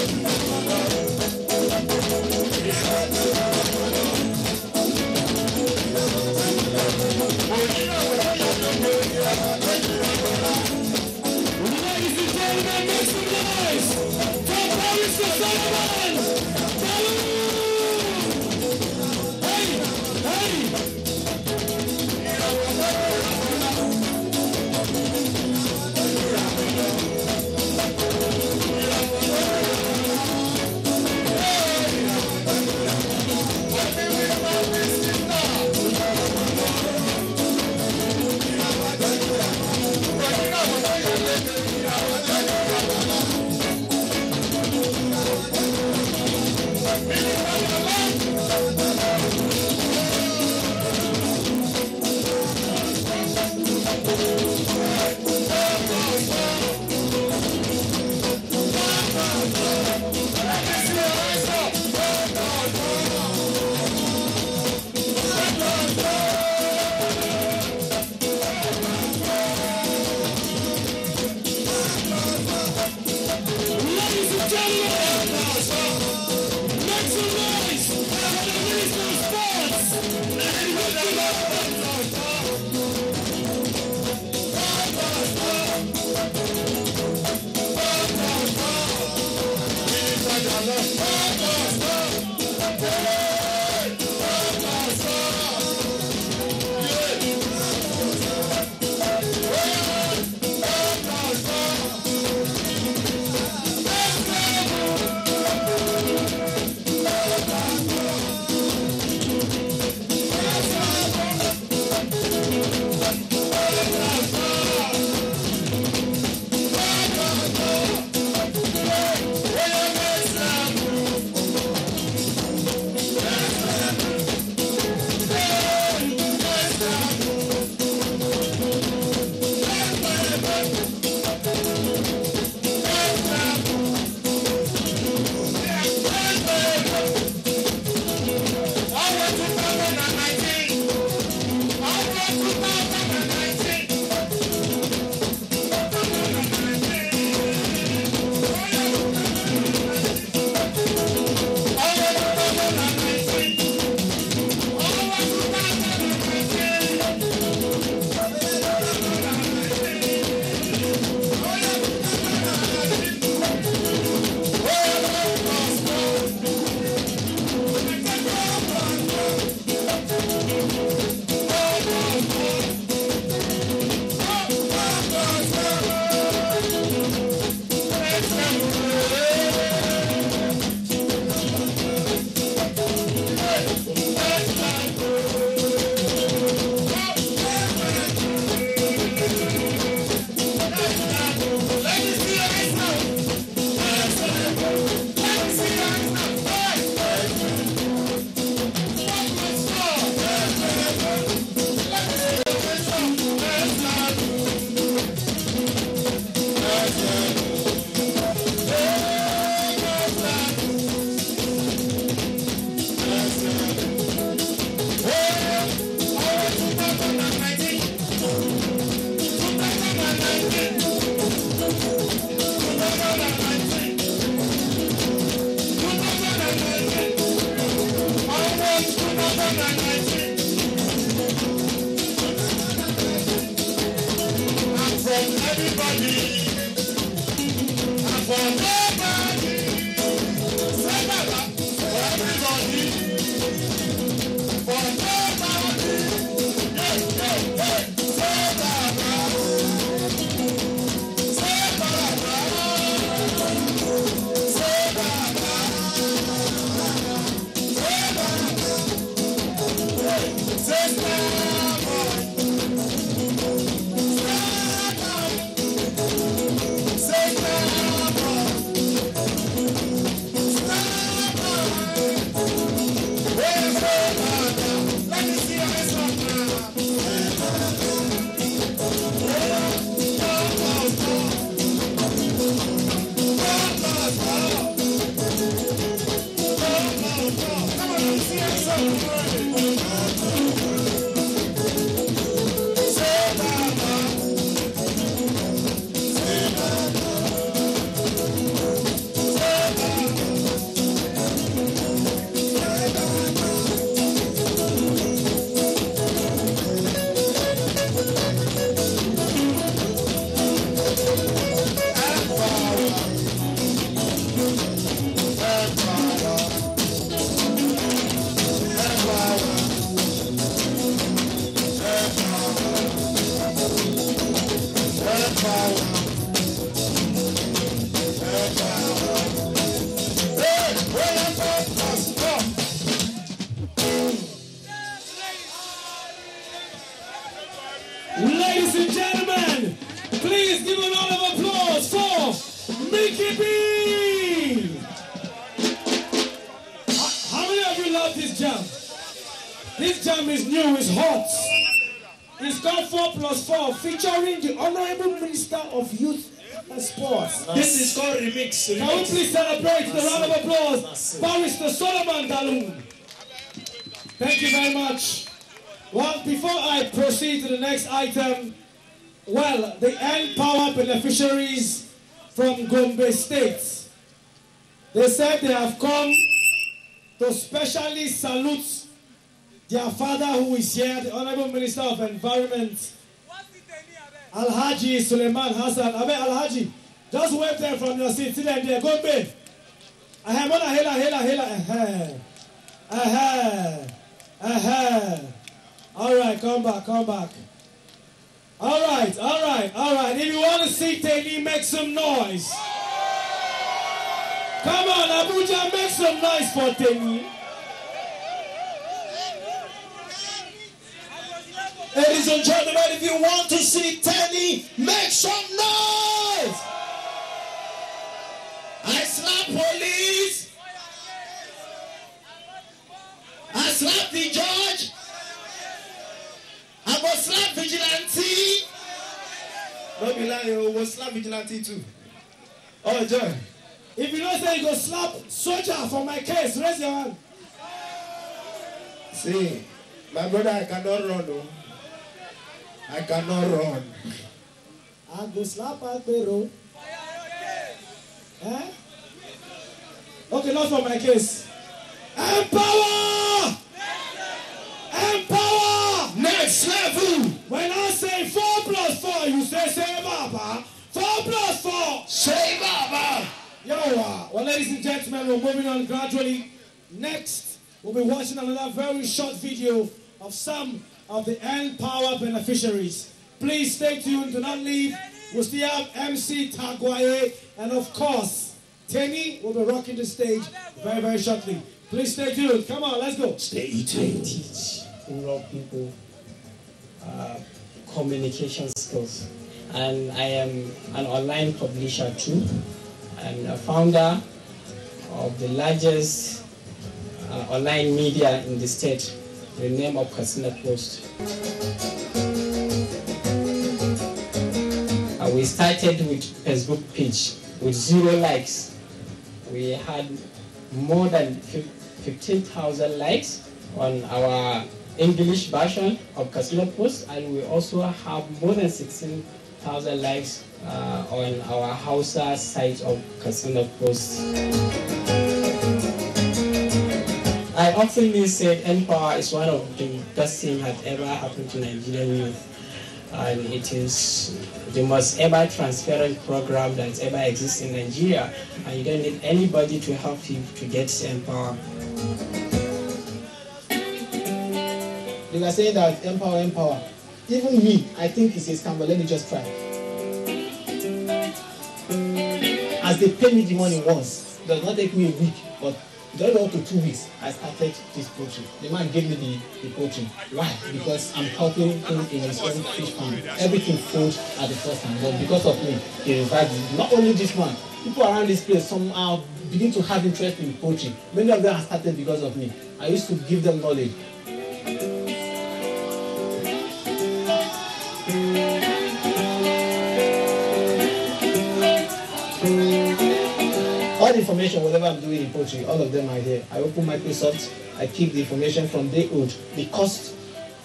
Ìràwọ̀ tó jù ìràwọ̀ lọ. Orí ìràwọ̀ kan yá lókè, ìràwọ̀ tó jù ìràwọ̀ lọ. Ladies and gentlemen, make some noise for Paris to Solomon! Hey! Hey! Ladies and gentlemen, please give a round of applause for Mickey B. How many of you love this jam? This jam is new, it's hot. It's called 4+4, featuring the Honorable Minister of Youth and Sports. This is called Remix. Can we please celebrate the round of applause, Barrister Solomon Dalun. Thank you very much. Well, before I proceed to the next item, well, the Empower beneficiaries from Gombe State, they said they have come to specially salute their father who is here, the Honorable Minister of Environment, Alhaji Suleiman Hassan. Abe Alhaji, just wave them from your seat. Sit there, Gombe. All right, come back. All right. If you want to see Teni, make some noise. Come on, Abuja, make some noise for Teni. Ladies and gentlemen, if you want to see Teni, make some noise. I slap police. I slap the judge. I was slap vigilante. Don't be lying, you will slap vigilante too. Oh, John. If you don't say you go slap soldier for my case, raise your hand. See, my brother, I cannot run. No. I cannot run. I go slap at the road. Eh? Okay, not for my case. Empower! Empower! Next level! When I say 4+4, you say Baba. 4+4! Say Baba! Well, ladies and gentlemen, we're moving on gradually. Next, we'll be watching another very short video of some of the Empower beneficiaries. Please stay tuned, do not leave. We'll still have MC Tagwaye, and of course, Teni will be rocking the stage very, very shortly. Please stay tuned. Come on, let's go. Stay tuned. Teach rural people communication skills. And I am an online publisher too. I'm a founder of the largest online media in the state, the name of Katsina Post. We started with Facebook page with 0 likes. We had more than 15,000 likes on our English version of Katsina Post, and we also have more than 16,000 likes on our Hausa site of Katsina Post. I often said Empower is one of the best things that ever happened to Nigerian youth. And it is the most ever transparent program that's ever exists in Nigeria. And you don't need anybody to help you to get Empower. They were saying that Empower. Even me, I think it's a scam, but let me just try. As they pay me the money once, it does not take me a week, but it does up to 2 weeks, I started this poultry. The man gave me the poultry. Why? Because I'm helping him in his own fish farm. Everything failed at the first time, but because of me, he revived it. Not only this man, people around this place somehow begin to have interest in poultry. Many of them have started because of me. I used to give them knowledge. All the information, whatever I'm doing in poultry, all of them are here. I open Microsoft, I keep the information from day old, the cost,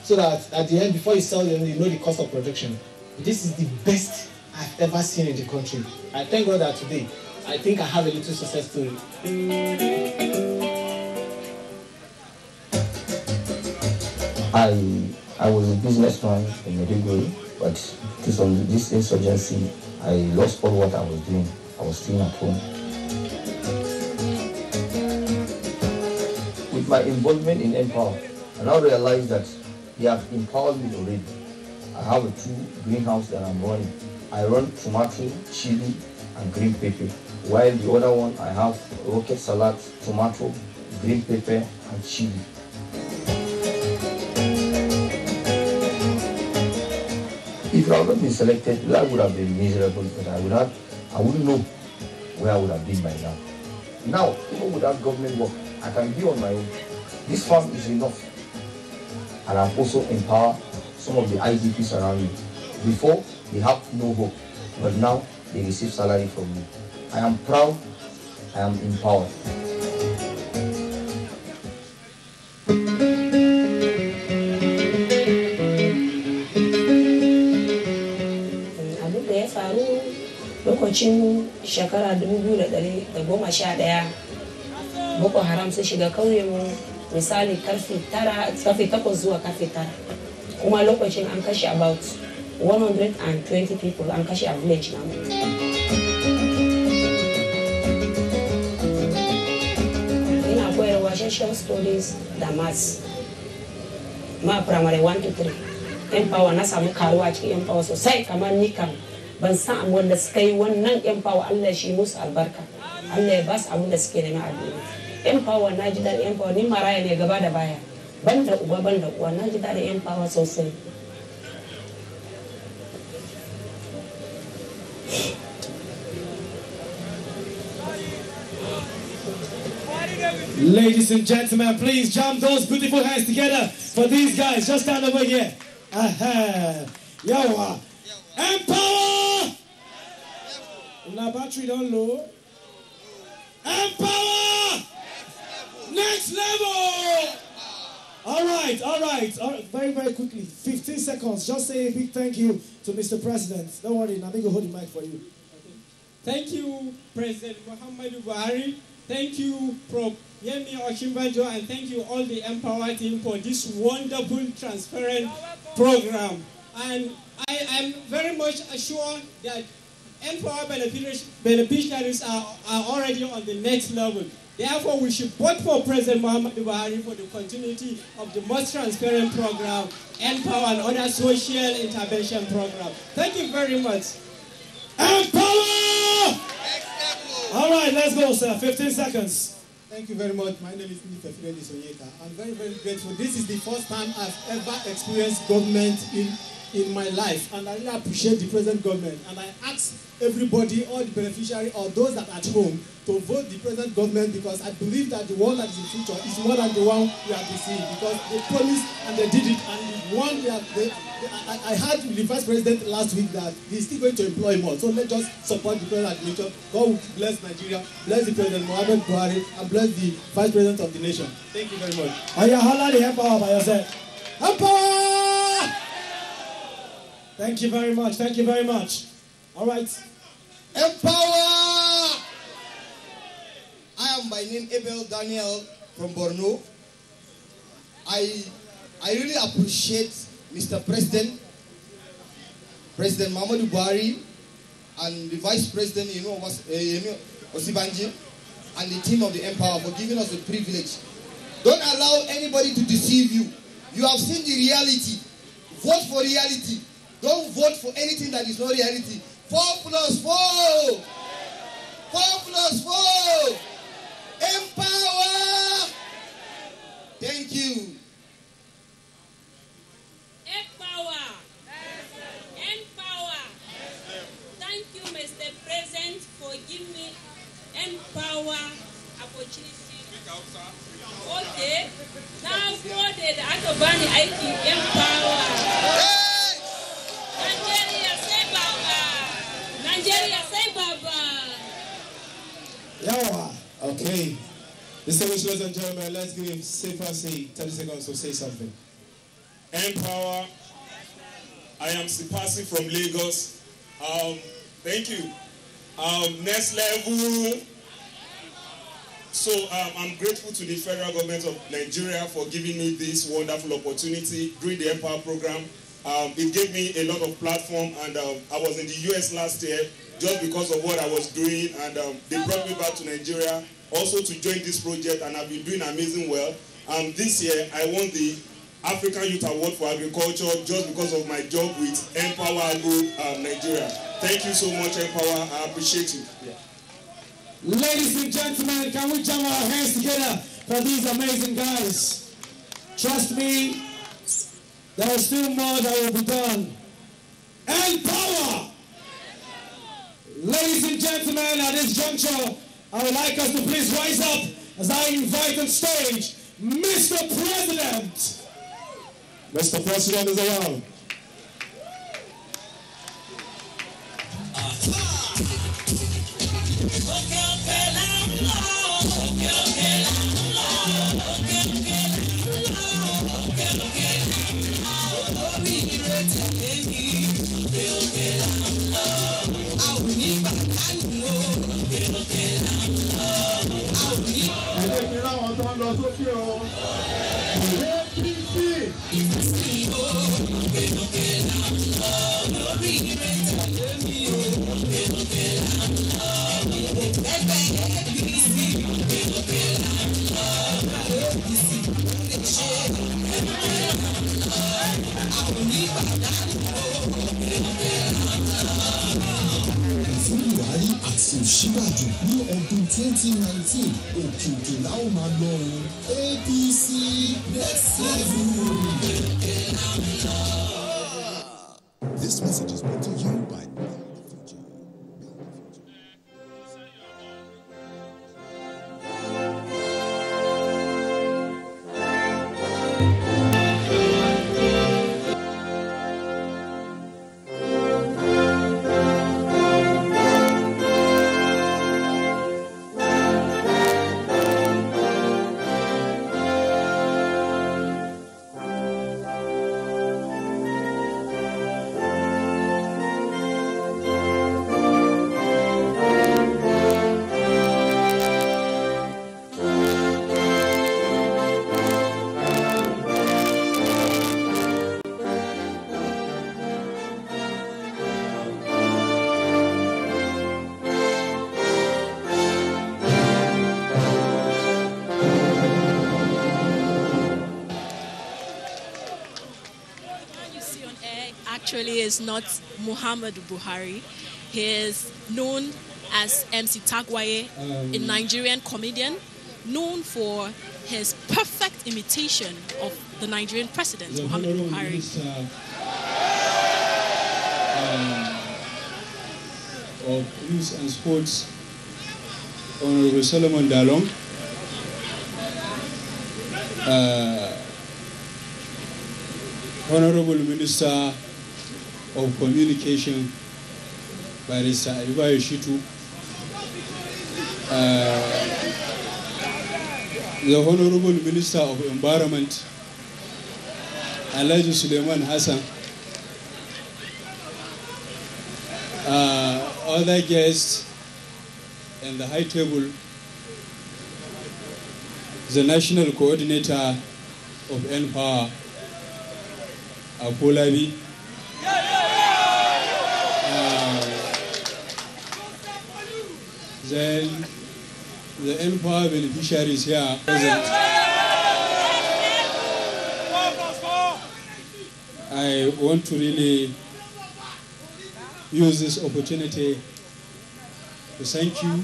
so that at the end, before you sell them, you know the cost of production. This is the best I've ever seen in the country. I thank God that today, I think I have a little success story. I was a businessman in Maiduguri, but due to this insurgency, I lost all what I was doing. I was staying at home. With my involvement in Empower, I now realize that they have empowered me already. I have 2 greenhouses that I'm running. I run tomato, chili, and green pepper, while the other one I have rocket salad, tomato, green pepper, and chili. If I would not been selected, life would have been miserable, but I wouldn't know where I would have been by now. Now, even without government work, I can be on my own. This farm is enough. And I've also empowered some of the IDPs around me. Before, they had no hope, but now they receive salary from me. I am proud, I am empowered. Lokacin shekara 2011 Boko Haram sun shiga kauyenmu misali karfe 8 zuwa karfe 9 kuma lokacin an kashe about 120 people an kashe a village namu. Ina koyarwa social stories da maths ma primary 1 to 3 Empower na samu karuwa cikin Empower sosai kamar ni kam ban san wanda suka yi wannan Empower Allah shi musu albarka Allah ya ba su abin da suke nema a duniya. Empower na ji daɗin Empower ni maraya ne gaba da baya ban da uba ban da uwa na ji daɗin Empower sosai. Ladies and gentlemen, please jam those beautiful hands together for these guys. Just stand over here. Yo, Empower! Now battery don't low. Empower! Next level! All right. Very, very quickly. 15 seconds. Just say a big thank you to Mr. President. Don't worry, I'm going to hold the mic for you. Thank you, President Muhammadu Buhari. Thank you, Prof. Yemi Oshimbajo, and thank you all the Empower team for this wonderful, transparent program. And I am very much assured that Empower beneficiaries are already on the next level. Therefore, we should vote for President Muhammadu Buhari for the continuity of the most transparent program, Empower and other social intervention programs. Thank you very much. Empower! All right, let's go, sir. 15 seconds. Thank you very much. My name is Beneficiary Sonyeka. I'm very, very grateful. This is the first time I've ever experienced government in my life, and I really appreciate the present government. And I ask everybody, all the beneficiaries or those that are at home, to vote the present government, because I believe that the one that is in future is more than the one we have been seeing, because they promised and they did it. And the one I heard the vice president last week that he's still going to employ more. So let's just support the present administration. God will bless Nigeria, bless the president Muhammad Buhari, and bless the vice president of the nation. Thank you very much. Holla the Empower by yourself. Empower! Thank you very much. Thank you very much. All right. Empower! I am by name Abel Daniel from Borno. I really appreciate Mr. President Muhammadu Buhari, and the Vice President, Osibanji, and the team of the Empower for giving us the privilege. Don't allow anybody to deceive you. You have seen the reality. Vote for reality. Don't vote for anything that is not reality. 4 + 4. 4 + 4. Empower. Thank you. Empower. Empower. Thank you, Mr. President, for giving me Empower opportunity. Okay. Now for the Atobani IT Empower. Nigeria say Baba. Nigeria say Baba. Yeah. Okay. Distinguished ladies and gentlemen, let's give Safer say 30 seconds to say something. Empower. I am Sipasi from Lagos. Thank you. Next level. So I'm grateful to the federal government of Nigeria for giving me this wonderful opportunity during the Empower program. It gave me a lot of platform, and I was in the US last year just because of what I was doing, and they brought me back to Nigeria also to join this project, and I've been doing amazing well. This year I won the African Youth Award for Agriculture just because of my job with Empower Agro Nigeria. Thank you so much, Empower. I appreciate you. Yeah. Ladies and gentlemen, can we jam our hands together for these amazing guys? Trust me, there is still more that will be done. Empower! Ladies and gentlemen, at this juncture, I would like us to please rise up as I invite on stage Mr. President. Mr. President is around. Síwájú ní ọdún 2019 òkè láwọn máa lọ APC next level. This message is brought to you by Actually is not Muhammad Buhari. He is known as MC Tagwaye, a Nigerian comedian known for his perfect imitation of the Nigerian president, Muhammad Buhari. Of Youth and Sports, Honorable Solomon Dalong, Honorable Minister of Communication, Barrister Abuja Shitu, the Honorable Minister of Environment, Elijah Suleiman Hassan, other guests and the high table, the National Coordinator of Empower, Apolabi, then the Empower beneficiaries here present. I want to really use this opportunity to thank you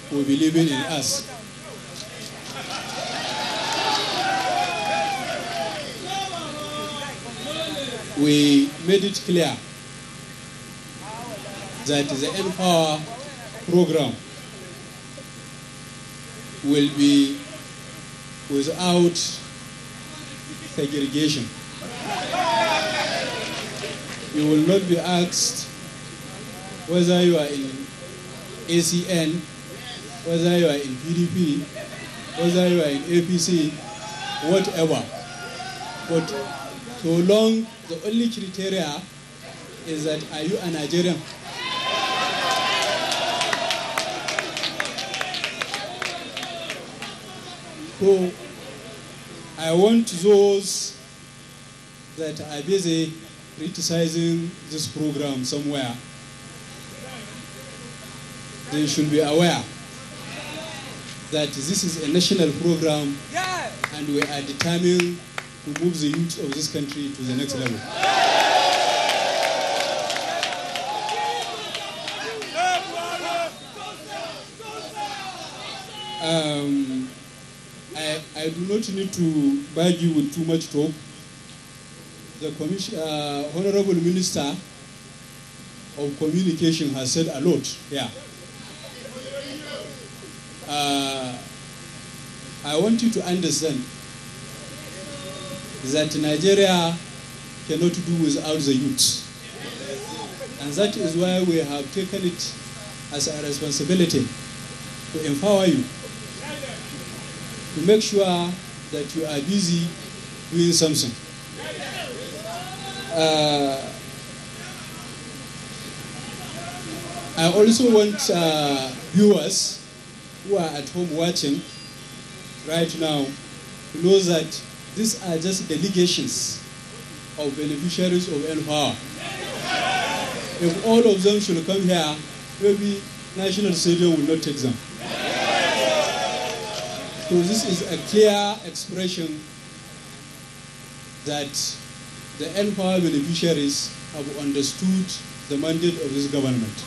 for believing in us. We made it clear that the Empower program will be without segregation. You will not be asked whether you are in ACN whether you are in PDP, whether you are in APC, whatever. But so long, the only criteria is that are you a Nigerian? So I want those that are busy criticizing this program somewhere, they should be aware that this is a national program and we are determined to move the youth of this country to the next level. I do not need to bug you with too much talk. The Honorable Minister of Communication has said a lot here. I want you to understand that Nigeria cannot do without the youth. And that is why we have taken it as a responsibility to empower you, to make sure that you are busy doing something. I also want viewers who are at home watching right now to know that these are just delegations of beneficiaries of N-Power. If all of them should come here, maybe National Stadium will not take them. So this is a clear expression that the N-Power beneficiaries have understood the mandate of this government.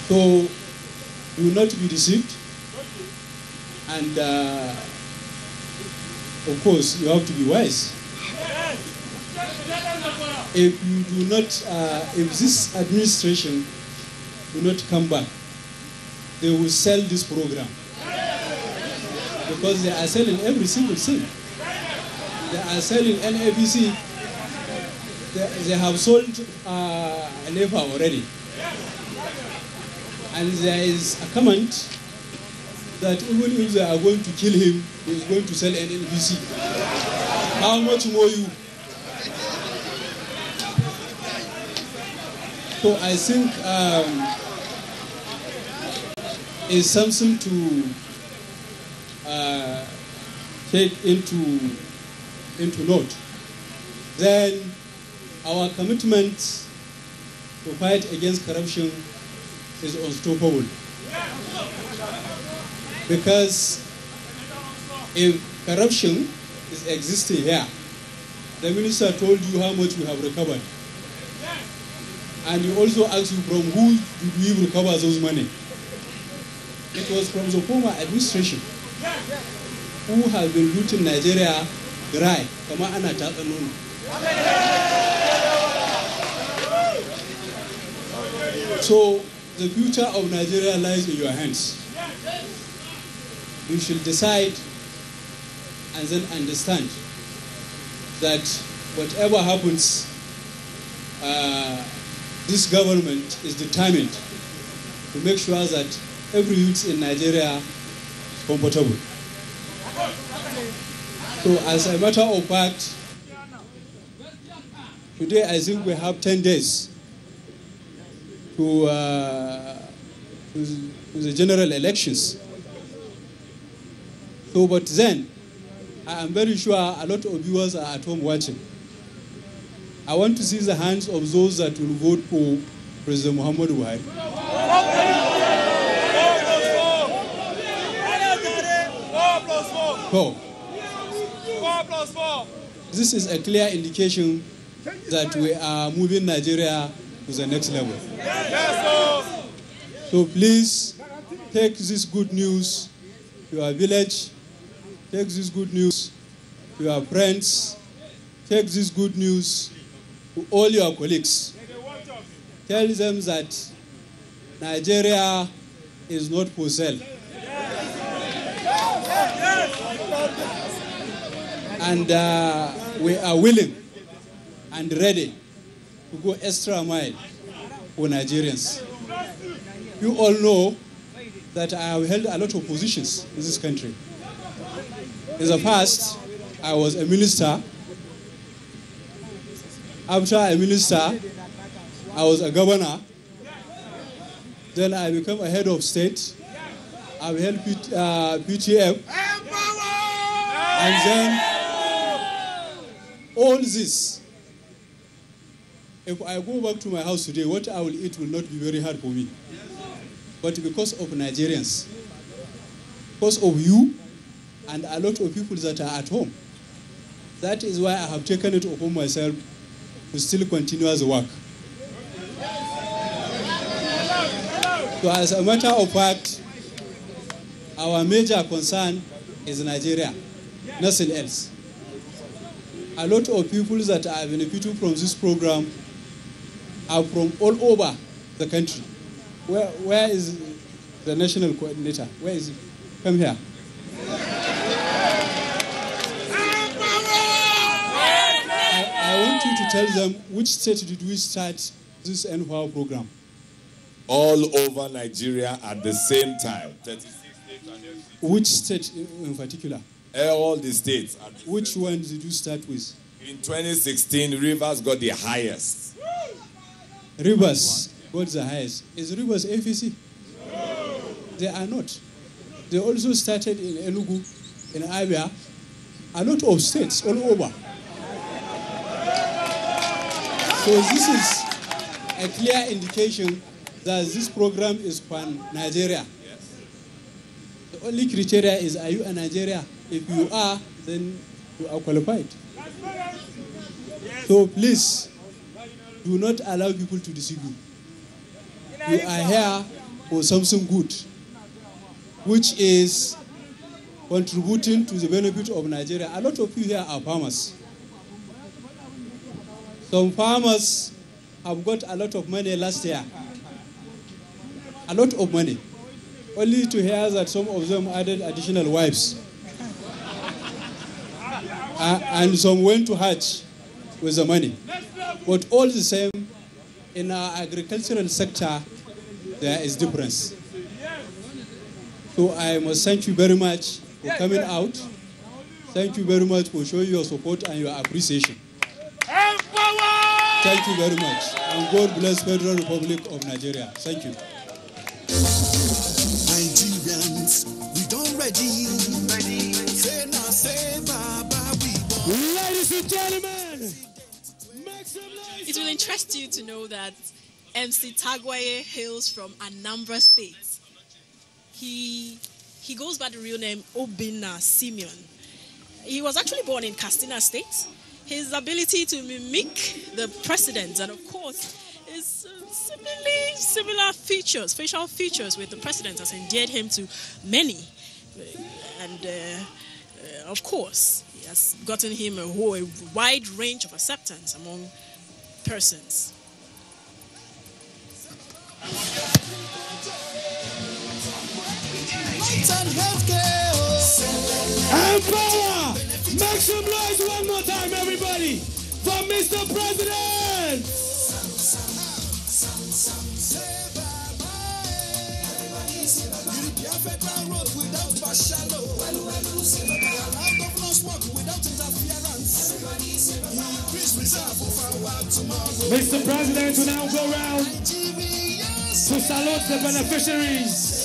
So do not be deceived, and of course you have to be wise. If you do not, if this administration do not come back, they will sell this program because they are selling every single thing. They are selling NAPC. They have sold NEPA already. And there is a comment that even if they are going to kill him, he is going to sell NNPC. How much more you? So I think it's something to take into note. Then our commitment to fight against corruption is unstoppable. Because if corruption is existing here, the minister told you how much we have recovered. And he also asked you from who did we recover those money. It was from the former administration who has been looting Nigeria dry. So the future of Nigeria lies in your hands. You should decide and then understand that whatever happens, this government is determined to make sure that every youth in Nigeria is comfortable. So as a matter of fact, today I think we have 10 days to the general elections. So, but then, I am very sure a lot of viewers are at home watching. I want to see the hands of those that will vote for President Muhammadu Buhari. 4 plus 4. This is a clear indication that we are moving Nigeria to the next level. So please take this good news to your village, take this good news to your friends, take this good news to all your colleagues. Tell them that Nigeria is not for sale. And we are willing and ready to go extra mile for Nigerians. you all know that I have held a lot of positions in this country. In the past, I was a minister. After a minister, I was a governor. Then I became a head of state. I've held PTF. And then all this, if I go back to my house today, what I will eat will not be very hard for me. But because of Nigerians, because of you, and a lot of people that are at home, that is why I have taken it upon myself to still continue the work. So as a matter of fact, our major concern is Nigeria, nothing else. A lot of people that are benefiting from this program are from all over the country. Where is the national coordinator? Where is he? Come here. I want you to tell them which state did we start this Empower program? All over Nigeria at the same time. 36 states and FCT. Which state in particular? All the states. Which one did you start with? In 2016, Rivers got the highest. Rivers got the highest. Is Rivers APC? They are not. They also started in Enugu, in Abia, a lot of states all over. So this is a clear indication that this program is pan-Nigeria. Yes. The only criteria is, are you a Nigeria? If you are, then you are qualified. So please, do not allow people to deceive you. You are here for something good, which is contributing to the benefit of Nigeria. A lot of you here are farmers. Some farmers have got a lot of money last year. A lot of money. Only to hear that some of them added additional wives. And some went to Hajj with the money. But all the same, in our agricultural sector, there is difference. So I must thank you very much for coming out. Thank you very much for showing your support and your appreciation. Thank you very much. And God bless Federal Republic of Nigeria. Thank you. Nigerians, we don't ready. Say now, say Baba, we born. Ladies and gentlemen, make some noise. It will interest you to know that MC Tagwaye hails from Anambra State. He goes by the real name Obinna Simeon. He was actually born in Katsina State. His ability to mimic the president and, of course, his similar features, facial features with the president has endeared him to many. And, of course, he has gotten him a wide range of acceptance among persons. Empower! Make some noise one more time, everybody, for Mr. President! Mr. President will now go around to salute the beneficiaries.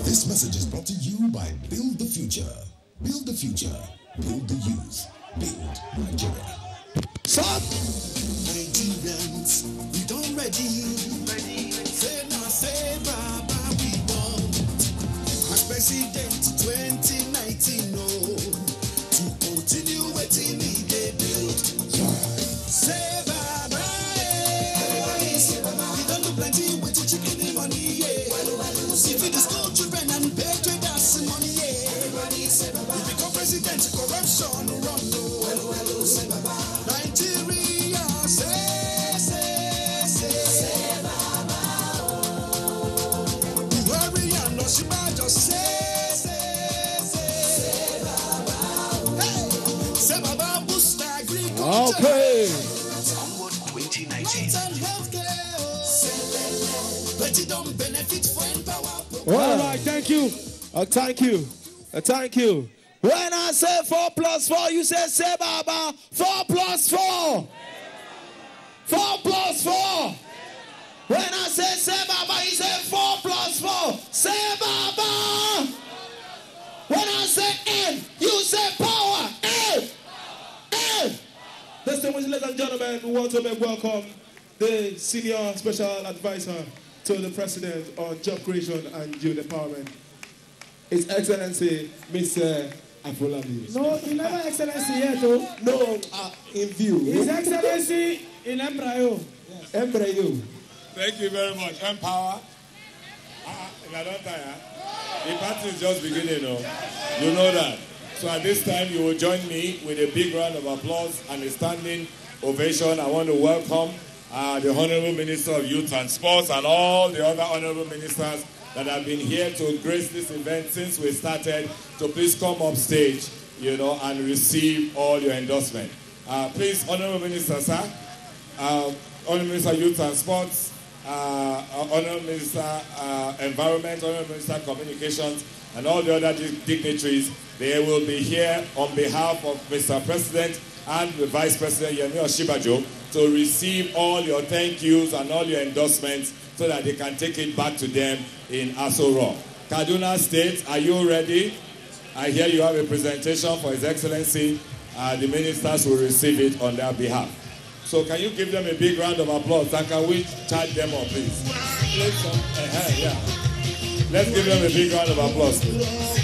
This message is brought to you by Build the Future. Build the future. Build the youth. Build Nigeria. Stop! Nigerians, we don't ready. Say now, say Baba, we want. As President 2019, no. To continue waiting, they build. Say Baba, we don't do plenty with the chicken and money, yeah. If it is school children and pay traders money, yeah. If become president, corruption run, no. Nigeria, Okay. Onward 2019. All right, thank you. Thank you. Thank you. When I say 4 plus 4, you say Baba. 4 plus 4. 4 plus 4. When I say Baba, you say 4 plus 4. Say Baba. When I say N, you say power. N. N. Distinguished ladies and gentlemen, we want to make welcome the Senior Special Advisor to the President on Job Creation and Youth Empowerment, His Excellency, Mr. Afolabi. No, he never Excellency yet, oh. No, in view. His Excellency in Embryo. Yes. Embryo. Thank you very much. Empower. I don't tire. The party is just beginning, you know that. So at this time, you will join me with a big round of applause and a standing ovation. I want to welcome the Honorable Minister of Youth and Sports and all the other Honorable Ministers that have been here to grace this event since we started. So please come up stage, and receive all your endorsement. Please, Honorable Minister, sir, Honorable Minister Youth and Sports, Honorable Minister Environment, Honorable Minister Communications, and all the other dignitaries. They will be here on behalf of Mr. President and the Vice President Yemi Oshibajo to receive all your thank yous and all your endorsements so that they can take it back to them in Aso Rock. Kaduna State, are you ready? I hear you have a presentation for His Excellency. The ministers will receive it on their behalf. So can you give them a big round of applause? And can we charge them up, please? Yeah. Let's give them a big round of applause, please.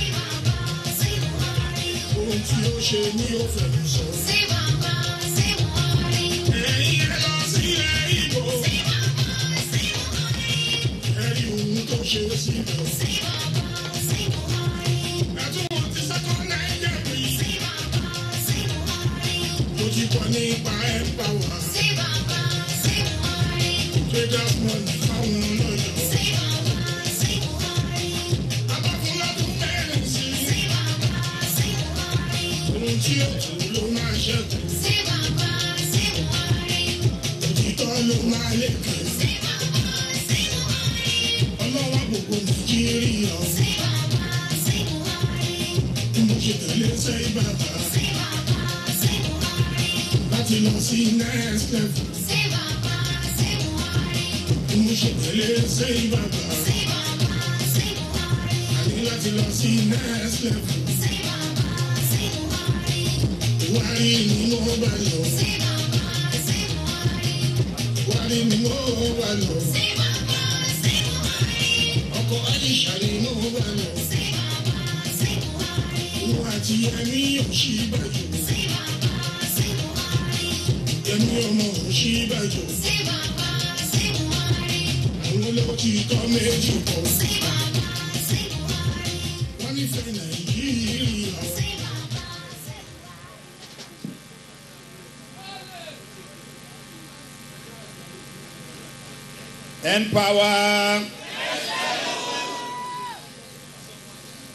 Empower.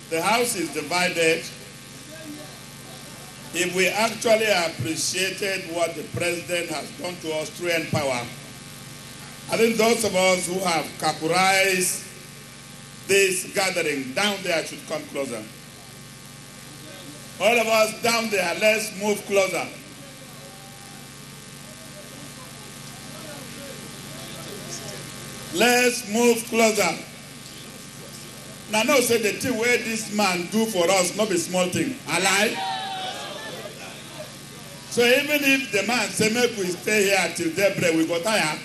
The house is divided. If we actually appreciated what the president has done to us through Empower, I think those of us who have categorized this gathering down there should come closer. All of us down there, let's move closer. Let's move closer. Now, no say the thing where this man do for us, not a small thing. Alive? So even if the man say, make we stay here till daybreak, we go tired.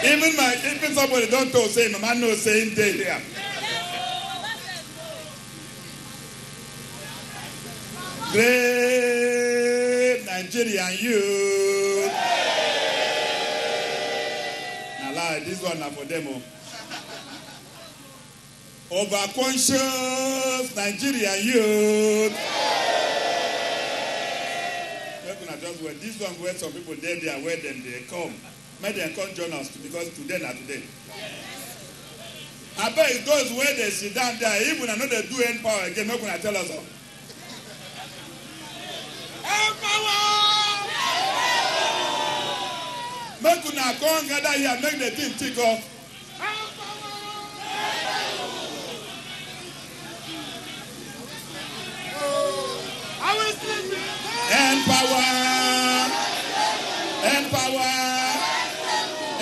Even somebody don't talk, say, my man no saying day here. Great Nigerian youth. Now lie, this one now for demo. Overconscious Nigerian youth. Just where this one where some people there where them they come. May they come join us because today not today. I bet those where they sit down there, even I know they do empower again, not going to tell us all. Empower! Make una come gather here, make the thing tick off. Empower! Empower!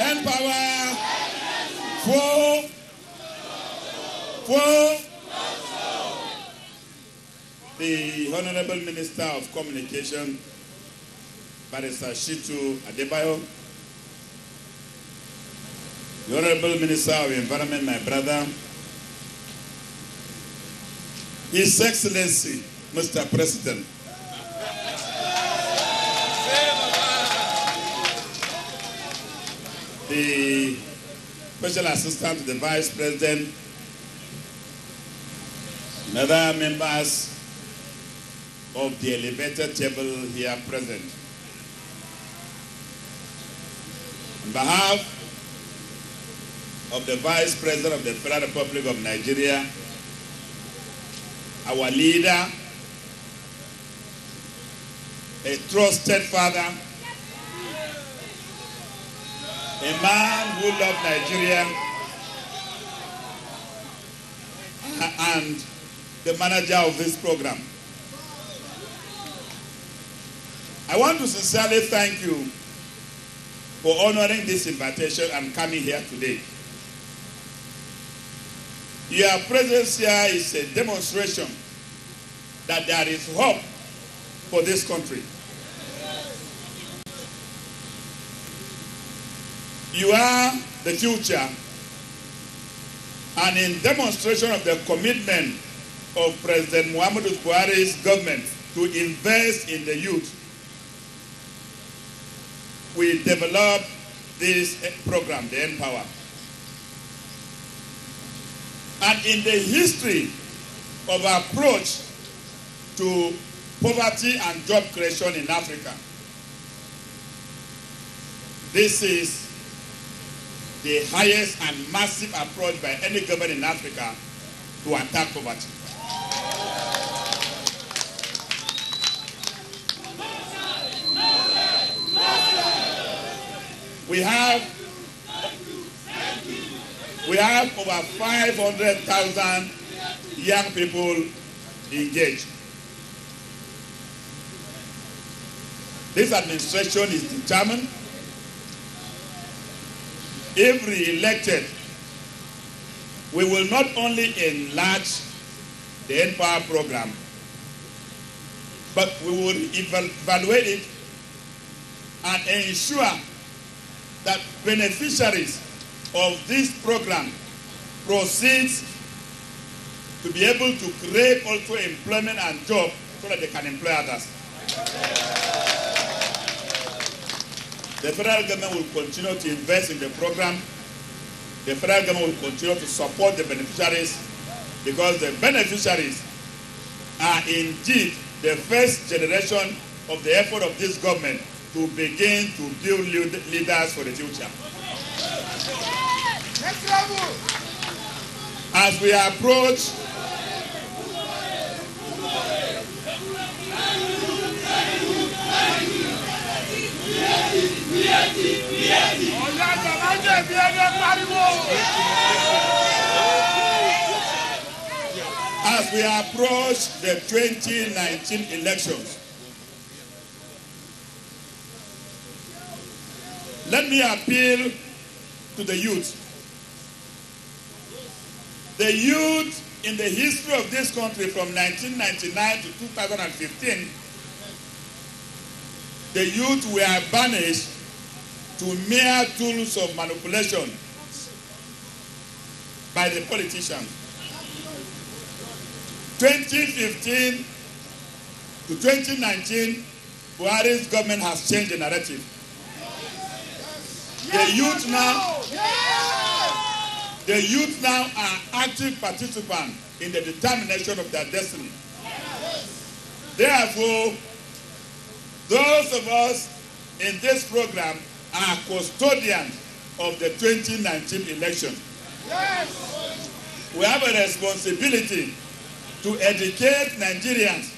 Empower! For the Honorable Minister of Communication, Barrister Shitu Adebayo, the Honorable Minister of Environment, my brother, His Excellency, Mr. President, the Special Assistant to the Vice President, and other members of the elevated table here present. On behalf of the Vice President of the Federal Republic of Nigeria, our leader, a trusted father, a man who loved Nigeria, and the manager of this program. I want to sincerely thank you for honoring this invitation and coming here today. Your presence here is a demonstration that there is hope for this country. You are the future, and in demonstration of the commitment of President Muhammadu Buhari's government to invest in the youth, we developed this program, the Empower. And in the history of approach to poverty and job creation in Africa, this is the highest and massive approach by any government in Africa to attack poverty. We have over 500,000 young people engaged. This administration is determined, if re-elected, we will not only enlarge the Empower program, but we will evaluate it and ensure that beneficiaries of this program proceeds to be able to create also employment and job so that they can employ others. The federal government will continue to invest in the program. The federal government will continue to support the beneficiaries, because the beneficiaries are indeed the first generation of the effort of this government to begin to build leaders for the future. Next level. As we approach the 2019 elections, let me appeal to the youth. The youth in the history of this country from 1999 to 2015, the youth were banished to mere tools of manipulation by the politicians. 2015 to 2019, Buhari's government has changed the narrative. The youth now are active participants in the determination of their destiny. Therefore, those of us in this program are custodians of the 2019 election. we have a responsibility to educate Nigerians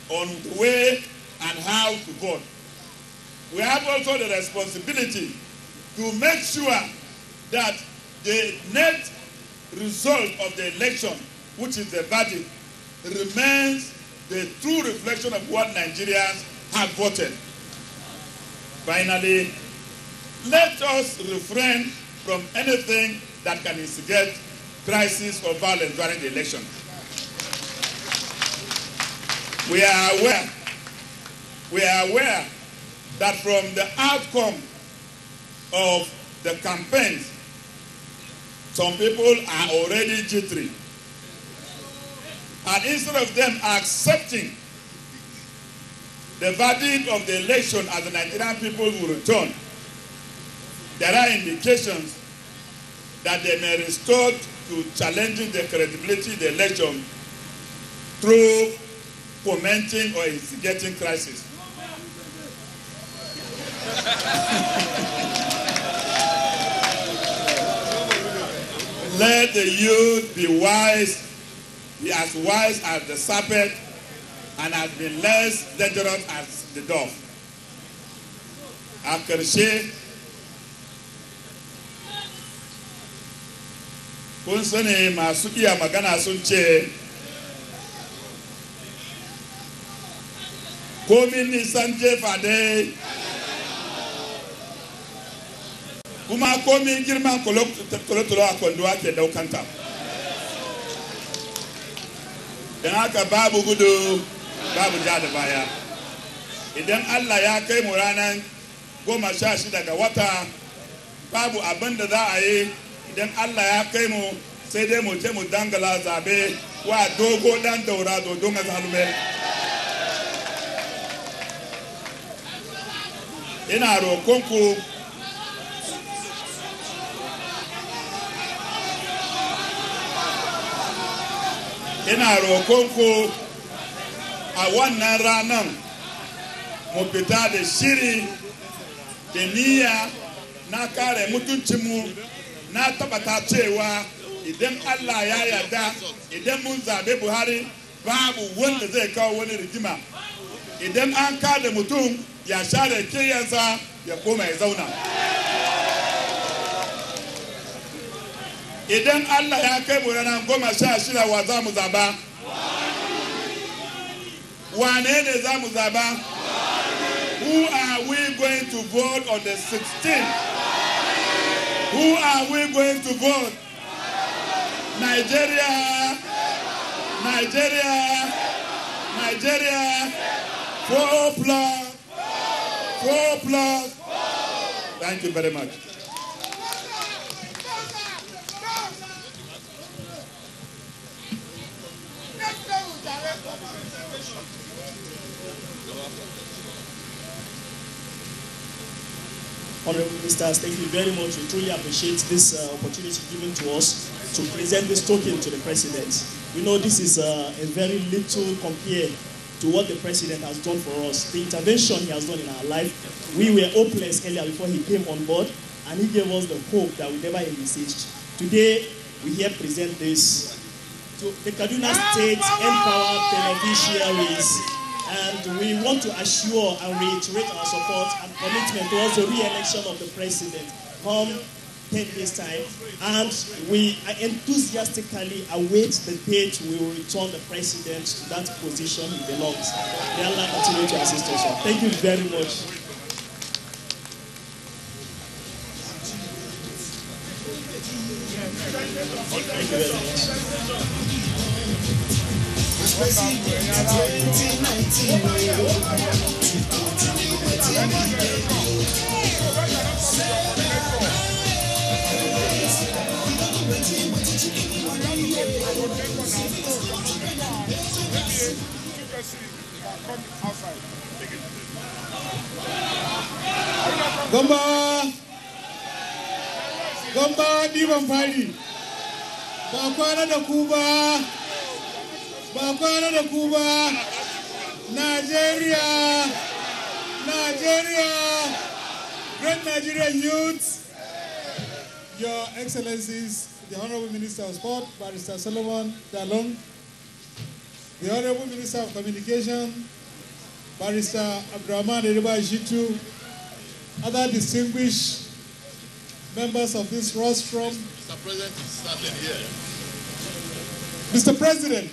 on the way and how to vote. We have also the responsibility to make sure that the net result of the election, which is the verdict, remains the true reflection of what Nigerians have voted. Finally, let us refrain from anything that can instigate crisis or violence during the election. We are aware that from the outcome of the campaigns, some people are already jittery. And instead of them accepting the verdict of the election as the Nigerian people will return, there are indications that they may resort to challenging the credibility of the election through fomenting or instigating crisis. Let the youth be as wise as the serpent, and as be less dangerous as the dove. A ƙarshe, kun sani masu iya magana sun ce, komin nisan jefa dai, kuma komin girman tolo-tolo a kwando ake daukanta. Don haka babu gudu, babu ja da baya. Idan Allah ya kai mu ranar 16 ga wata, babu abin da za a yi. Idan Allah ya kai mu, sai dai mu ce mu dangala zabe wa dogo dan daura dodon azalume. Ina roƙonku a wannan ranar mu fita da shiri da niyya na kare mutuncinmu, na tabbata cewa idan Allah ya yarda, idan mun zabe Buhari, babu wanda zai kawo wani rigima. Idan an kada mutum ya share kiyansa ya koma ya zauna. Idan Allah ya kai mu ranar 16 wa za mu zaba? Wane ne za mu zaba? Who are we going to vote on the 16th? Who are we going to vote? Nigeria, Nigeria, Nigeria, 4+, 4+. Thank you very much. Honorable Ministers, thank you very much. We truly appreciate this opportunity given to us to present this token to the President. We know this is a very little compared to what the President has done for us. The intervention he has done in our life, we were hopeless earlier before he came on board, and he gave us the hope that we never envisaged. Today, we here present this to the Kaduna State Empowered Beneficiaries. And we want to assure and reiterate our support and commitment towards the re-election of the President come 10 days' time. And we enthusiastically await the date we will return the President to that position he belongs. May Allah continue to assist us. Thank you very much. Thank you very much. Gamba diban fari ba kwana da ku ba. Nigeria, great Nigerian youth, Your Excellencies, the Honorable Minister of Sport, Barrister Solomon Dalong, the Honorable Minister of Communication, Barrister Abdurrahman Eriba Jitu, other distinguished members of this rostrum. Mr. President is standing here. Mr. President,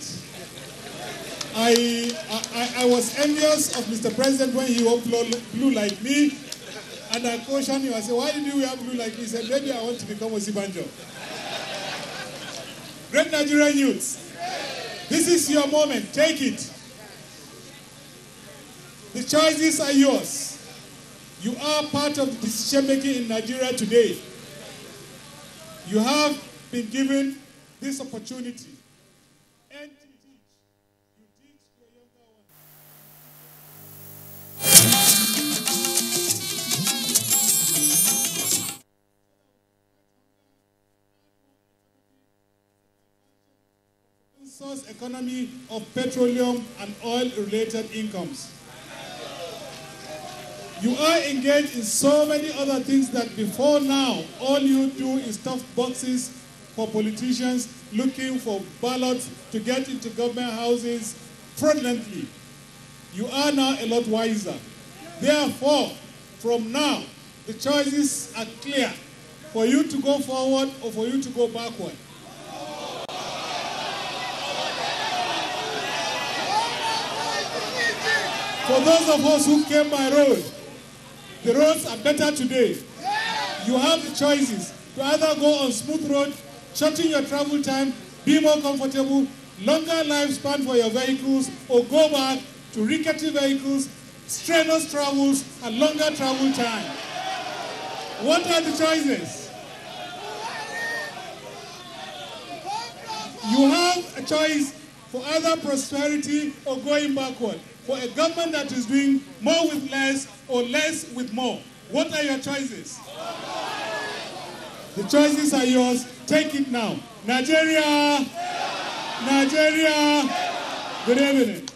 I was envious of Mr. President when he wore blue like me, and I cautioned him. I said, why did you wear blue like me? He said, maybe I want to become Osibanjo. Great Nigerian youths, this is your moment. Take it. The choices are yours. You are part of the decision making in Nigeria today. You have been given this opportunity. And to teach. You teach your younger ones. Source economy of petroleum and oil-related incomes. You are engaged in so many other things that before now, all you do is stuff boxes for politicians looking for ballots to get into government houses fraudulently. You are now a lot wiser. Therefore, from now, the choices are clear for you to go forward or for you to go backward. For those of us who came by road, the roads are better today. You have the choices to either go on smooth road, shorten your travel time, be more comfortable, longer lifespan for your vehicles, or go back to rickety vehicles, strenuous travels, and longer travel time. What are the choices? You have a choice for either prosperity or going backward. For a government that is doing more with less or less with more. What are your choices? The choices are yours. Take it now. Nigeria! Nigeria! Good evening.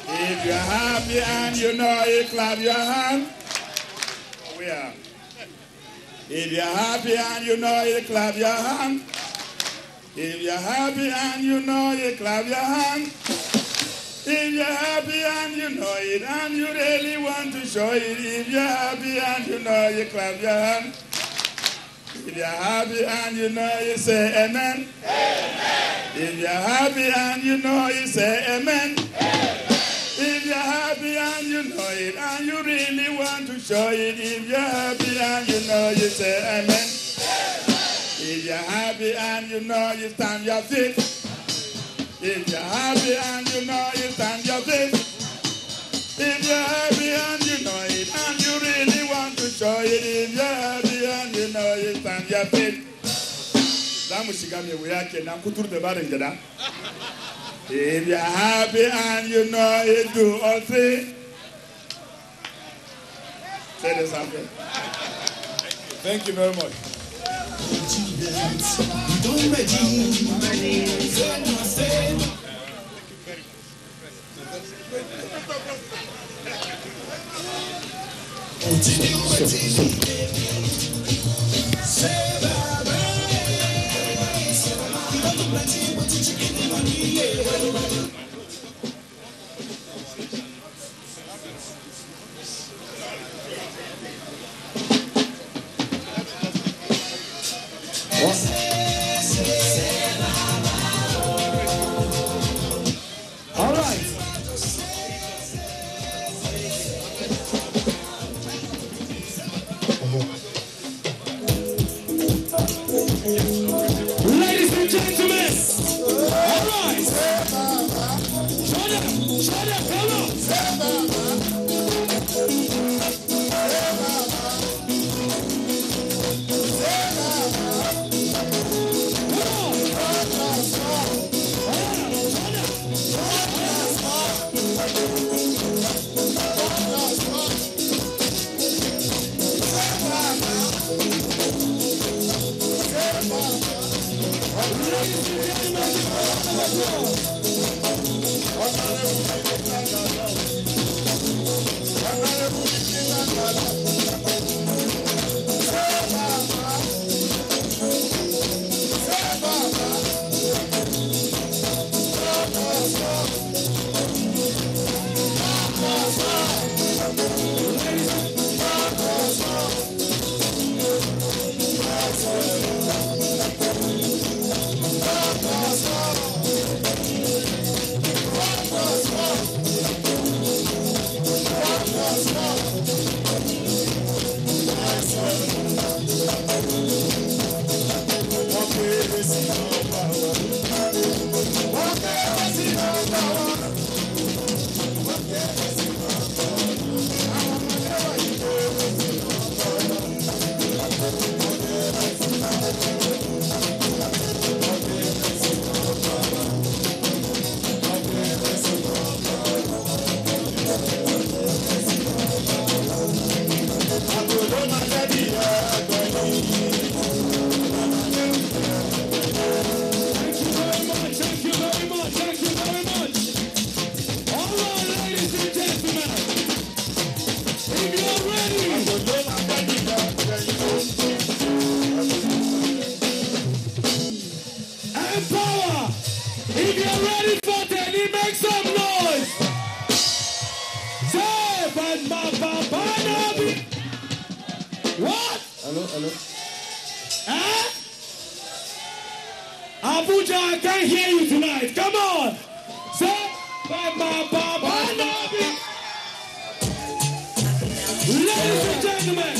If you're happy and you know it, clap your hand. We are. If you're happy and you know it, clap your hand. If you're happy and you know it, clap your hand. If you're happy and you know it, and you really want to show it, if you're happy and you know it, clap your hand. If you're happy and you know it, say amen. Amen. If you're happy and you know it, say amen. Amen. If you're happy and you know it, and you really want to show it, if you're happy and you know it, say amen. Amen. If you're happy and you know it, stand your feet. If you're happy and you know it, stand your feet. If you're happy and you know it, and you really want to show it, if you're happy and you know it, stand your feet. If you're happy and you know it, do all three. Say this after. Thank you very much. All right. Ladies and gentlemen, all right. Shut up, come on. Everybody make some noise. Say, what? Hello. Eh? Abuja, I can't hear you tonight. Come on. Say, ladies and gentlemen.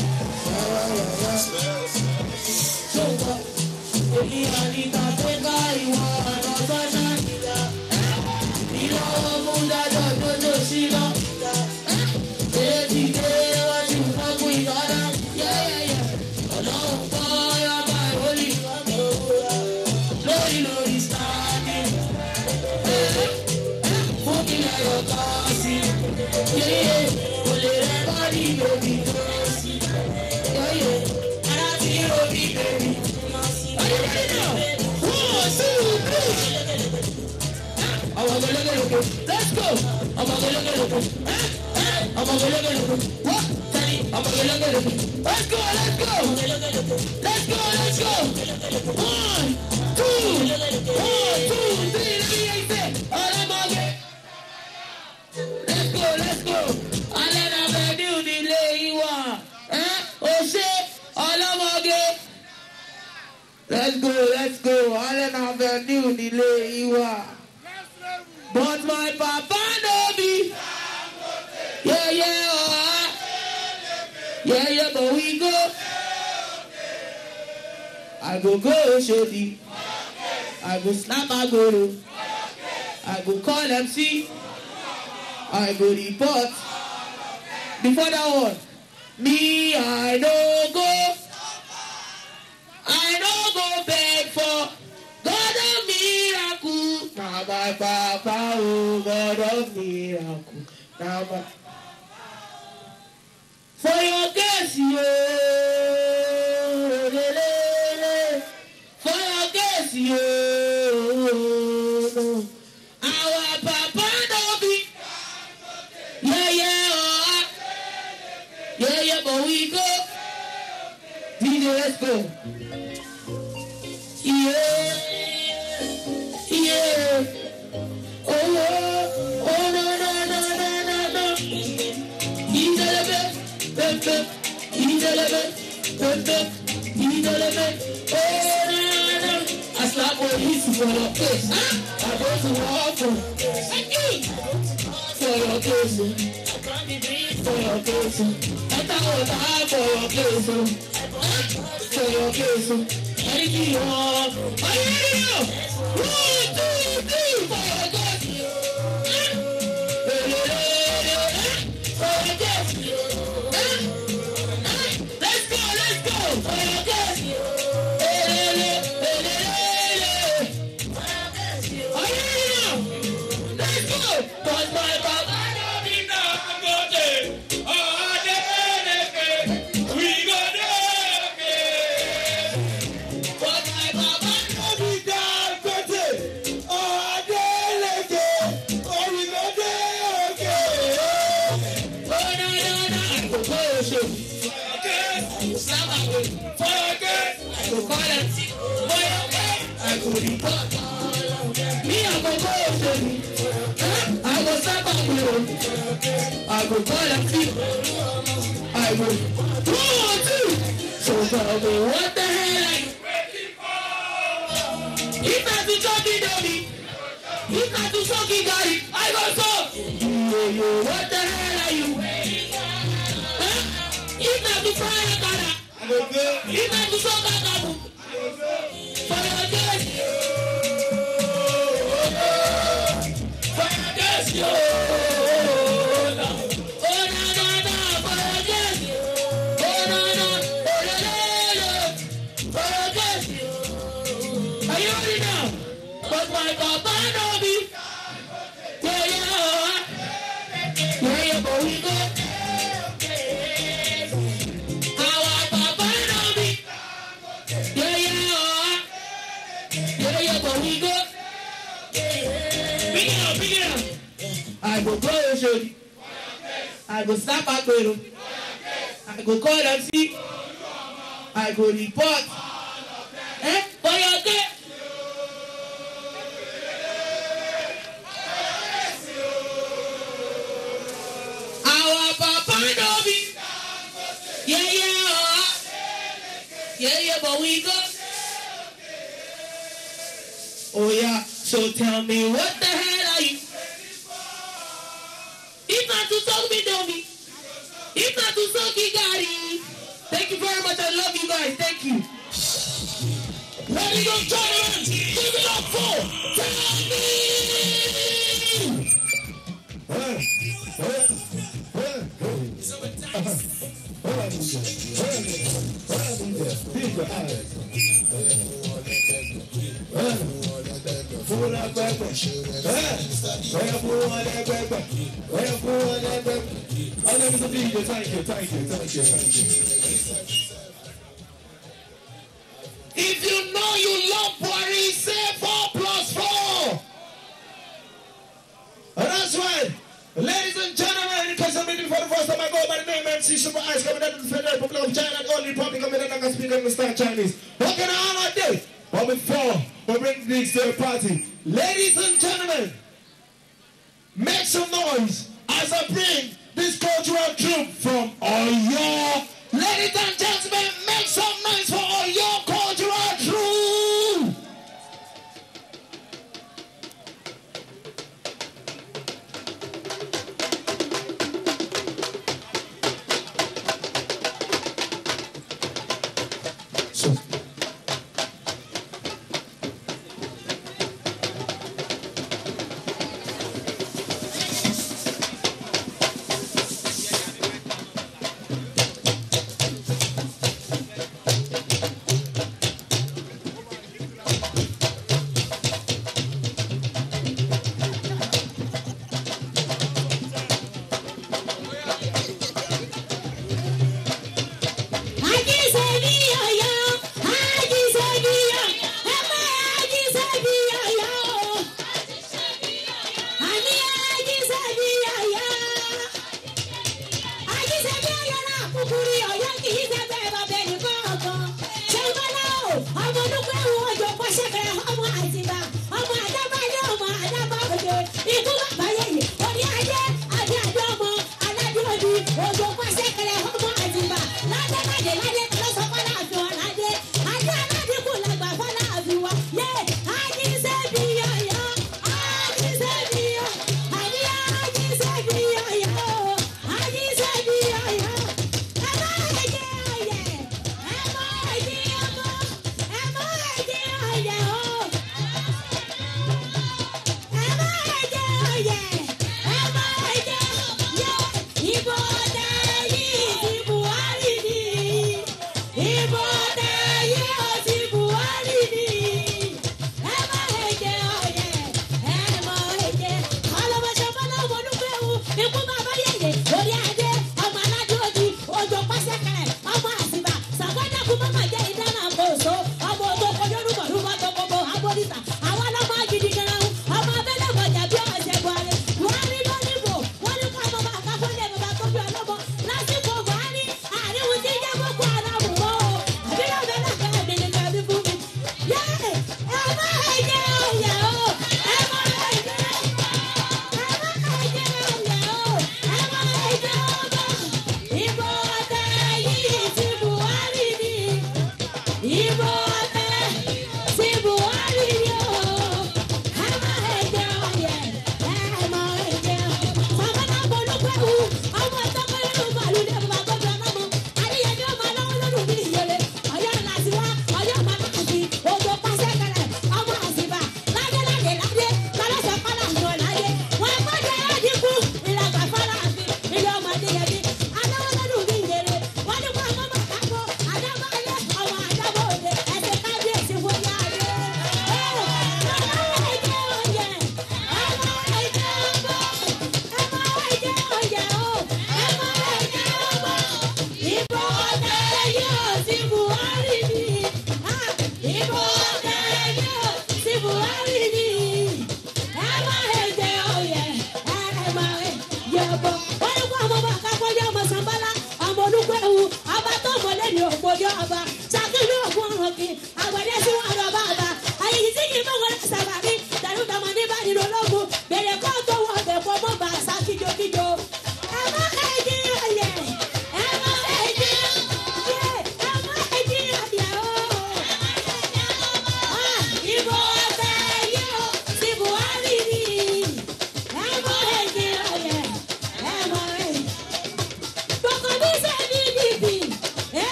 Let's go. Let's go. 1, 2, 3. Let's go. Let's go. But my papa no be. Yeah, but we go. I go shady. I go snap my go. I go call MC. I go report. Before that one, me I no go. I no go beg for God of miracle. Now my papa, oh God of miracle. Now my for your case, yo. For your case, yo. Our papa no be. Yeah, but we go. DJ, let's go. Yeah. Oh, no. He's I slap on his for your face. I go to war for your case. For your case. I thought for your case. For your case. Anything you want. Are you ready now? 1, 2, 3 for your case. For your case. Let's go. For your case. Are you ready now? Let's go. But my papa don't be now. We go there. But my papa don't be down. We go I go report. Me, I go go I go stop and I go call and see. I go 2 or 2. So tell me what the hell are you waiting for? If not to talking dummy, if not to talking daddy, I go so. What the hell are you waiting for? If not to fry a cara, if not to talk about for your guest, yo. No, for your guest, for your guest. Are you ready now? But my papa no be. Yeah, but we go. Our papa no be. Yeah, but we go. Pick it up. I go go shady. I go snap back with him. I go call MC. I go report. For your day. Banobi. Yeah, yeah, but we go. Oh yeah, so tell me what the hell are you? If not to talk me, don't be. If not to talk me, Gary. Thank you very much. I love you guys. Thank you. Ladies and gentlemen, give it up for Thank you. If you know you love Buhari, say 4+4. That's right. Ladies and gentlemen, in case I'm meeting for the first time, I go by the name MC Super Ice, coming out of the Federal Republic of China, and only Republic of China can speak and understand Chinese. What can I honor this? But before we bring this to a party, ladies and gentlemen, make some noise as I bring this cultural troupe from Oyo. Ladies and gentlemen, make some noise for Oyo cultural troupe.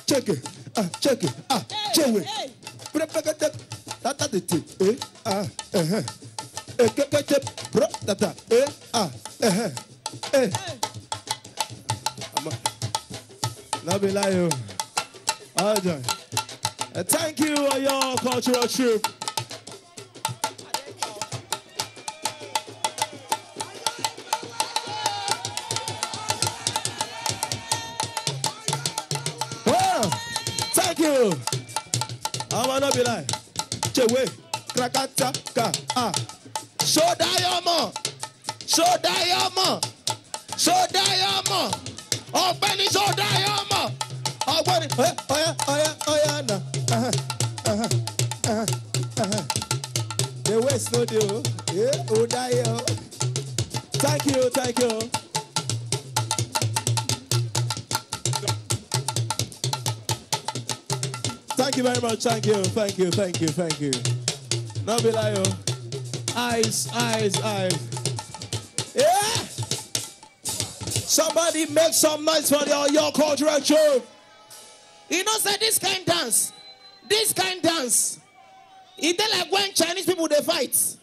Check it. Check it. Check it. Not be lying. Thank you for your cultural trip. Thank you. I will not be lying. Chewe, krakataka, show diamond, show diamond, show diamond. Oh, Benny, show diamond. Oh, Benny, oh yeah, no. The West no do. Yeah, oh diamond. Thank you, thank you. Thank you very much. Thank you. Thank you. Thank you. Thank you. No be lie. Eyes. Yeah. Somebody make some noise for your cultural show. You know, say this kind dance. This kind dance. It's like when Chinese people they fight.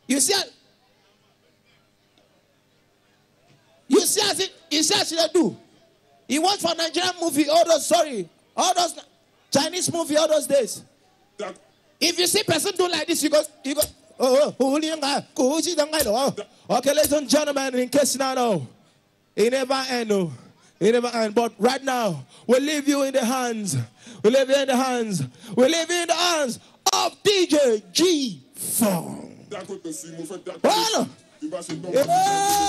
You see as they do. He went for Nigerian movie. All those Chinese movie all those days. If you see person do like this, you go. Okay, ladies and gentlemen, in case you don't know, it never end. It never end. But right now, we leave you in the hands. We leave you in the hands. We leave you in the hands of DJ G Fong. Yeah.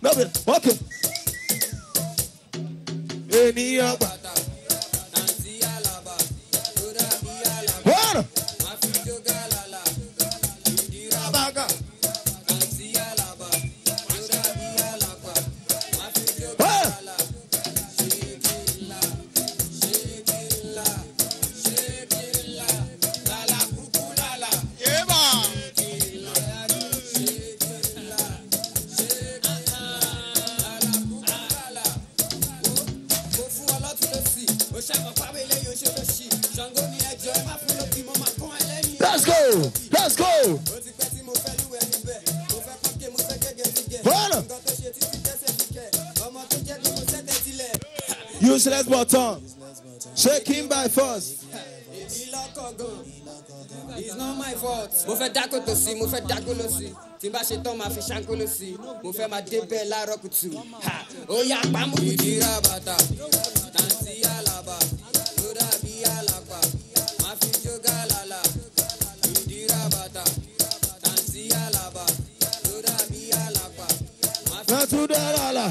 No, okay. Let's go. Let's go. Useless button. Shake him by force. It's not my fault. Mo fẹ́ dákò tó sí, mo fẹ́ dákò lọ sí. Tí n bá ṣe tán, máa fi ṣáńkó lọ sí. Mo fẹ́ máa débẹ̀ láàárọ̀ kùtù. Ó yá pamọ́ kùtù. Ìdíra bàtà, tàǹtí àlàbà, ló dàbí àlàpà. Máa fi jó gàlàlà. Ìdíra bàtà, tàǹtí àlàbà, ló dàbí àlàpà. Máa tún dára là.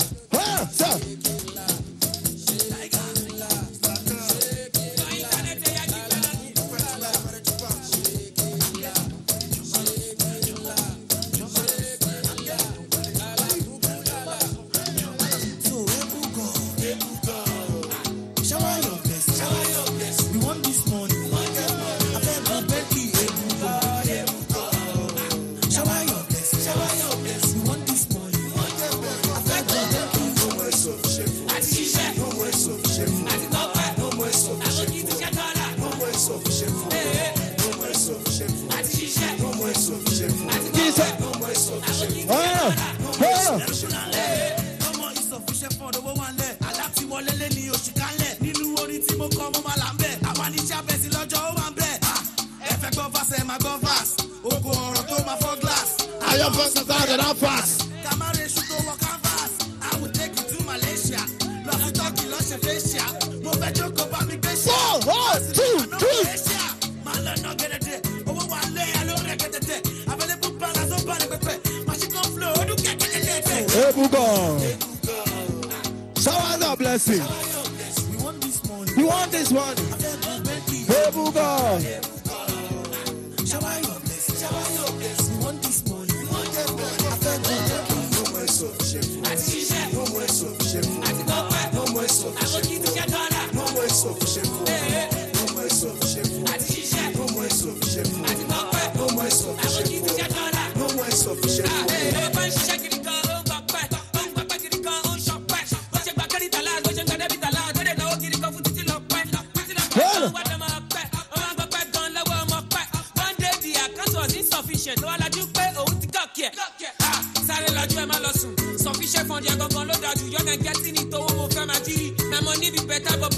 Blessing. You want this one? Hey, Buga. insufficient for. No more insufficient for. No more insufficient for. No more insufficient for. No more insufficient for. Sufficient for the gun load that you young and getting it to home for my money be better but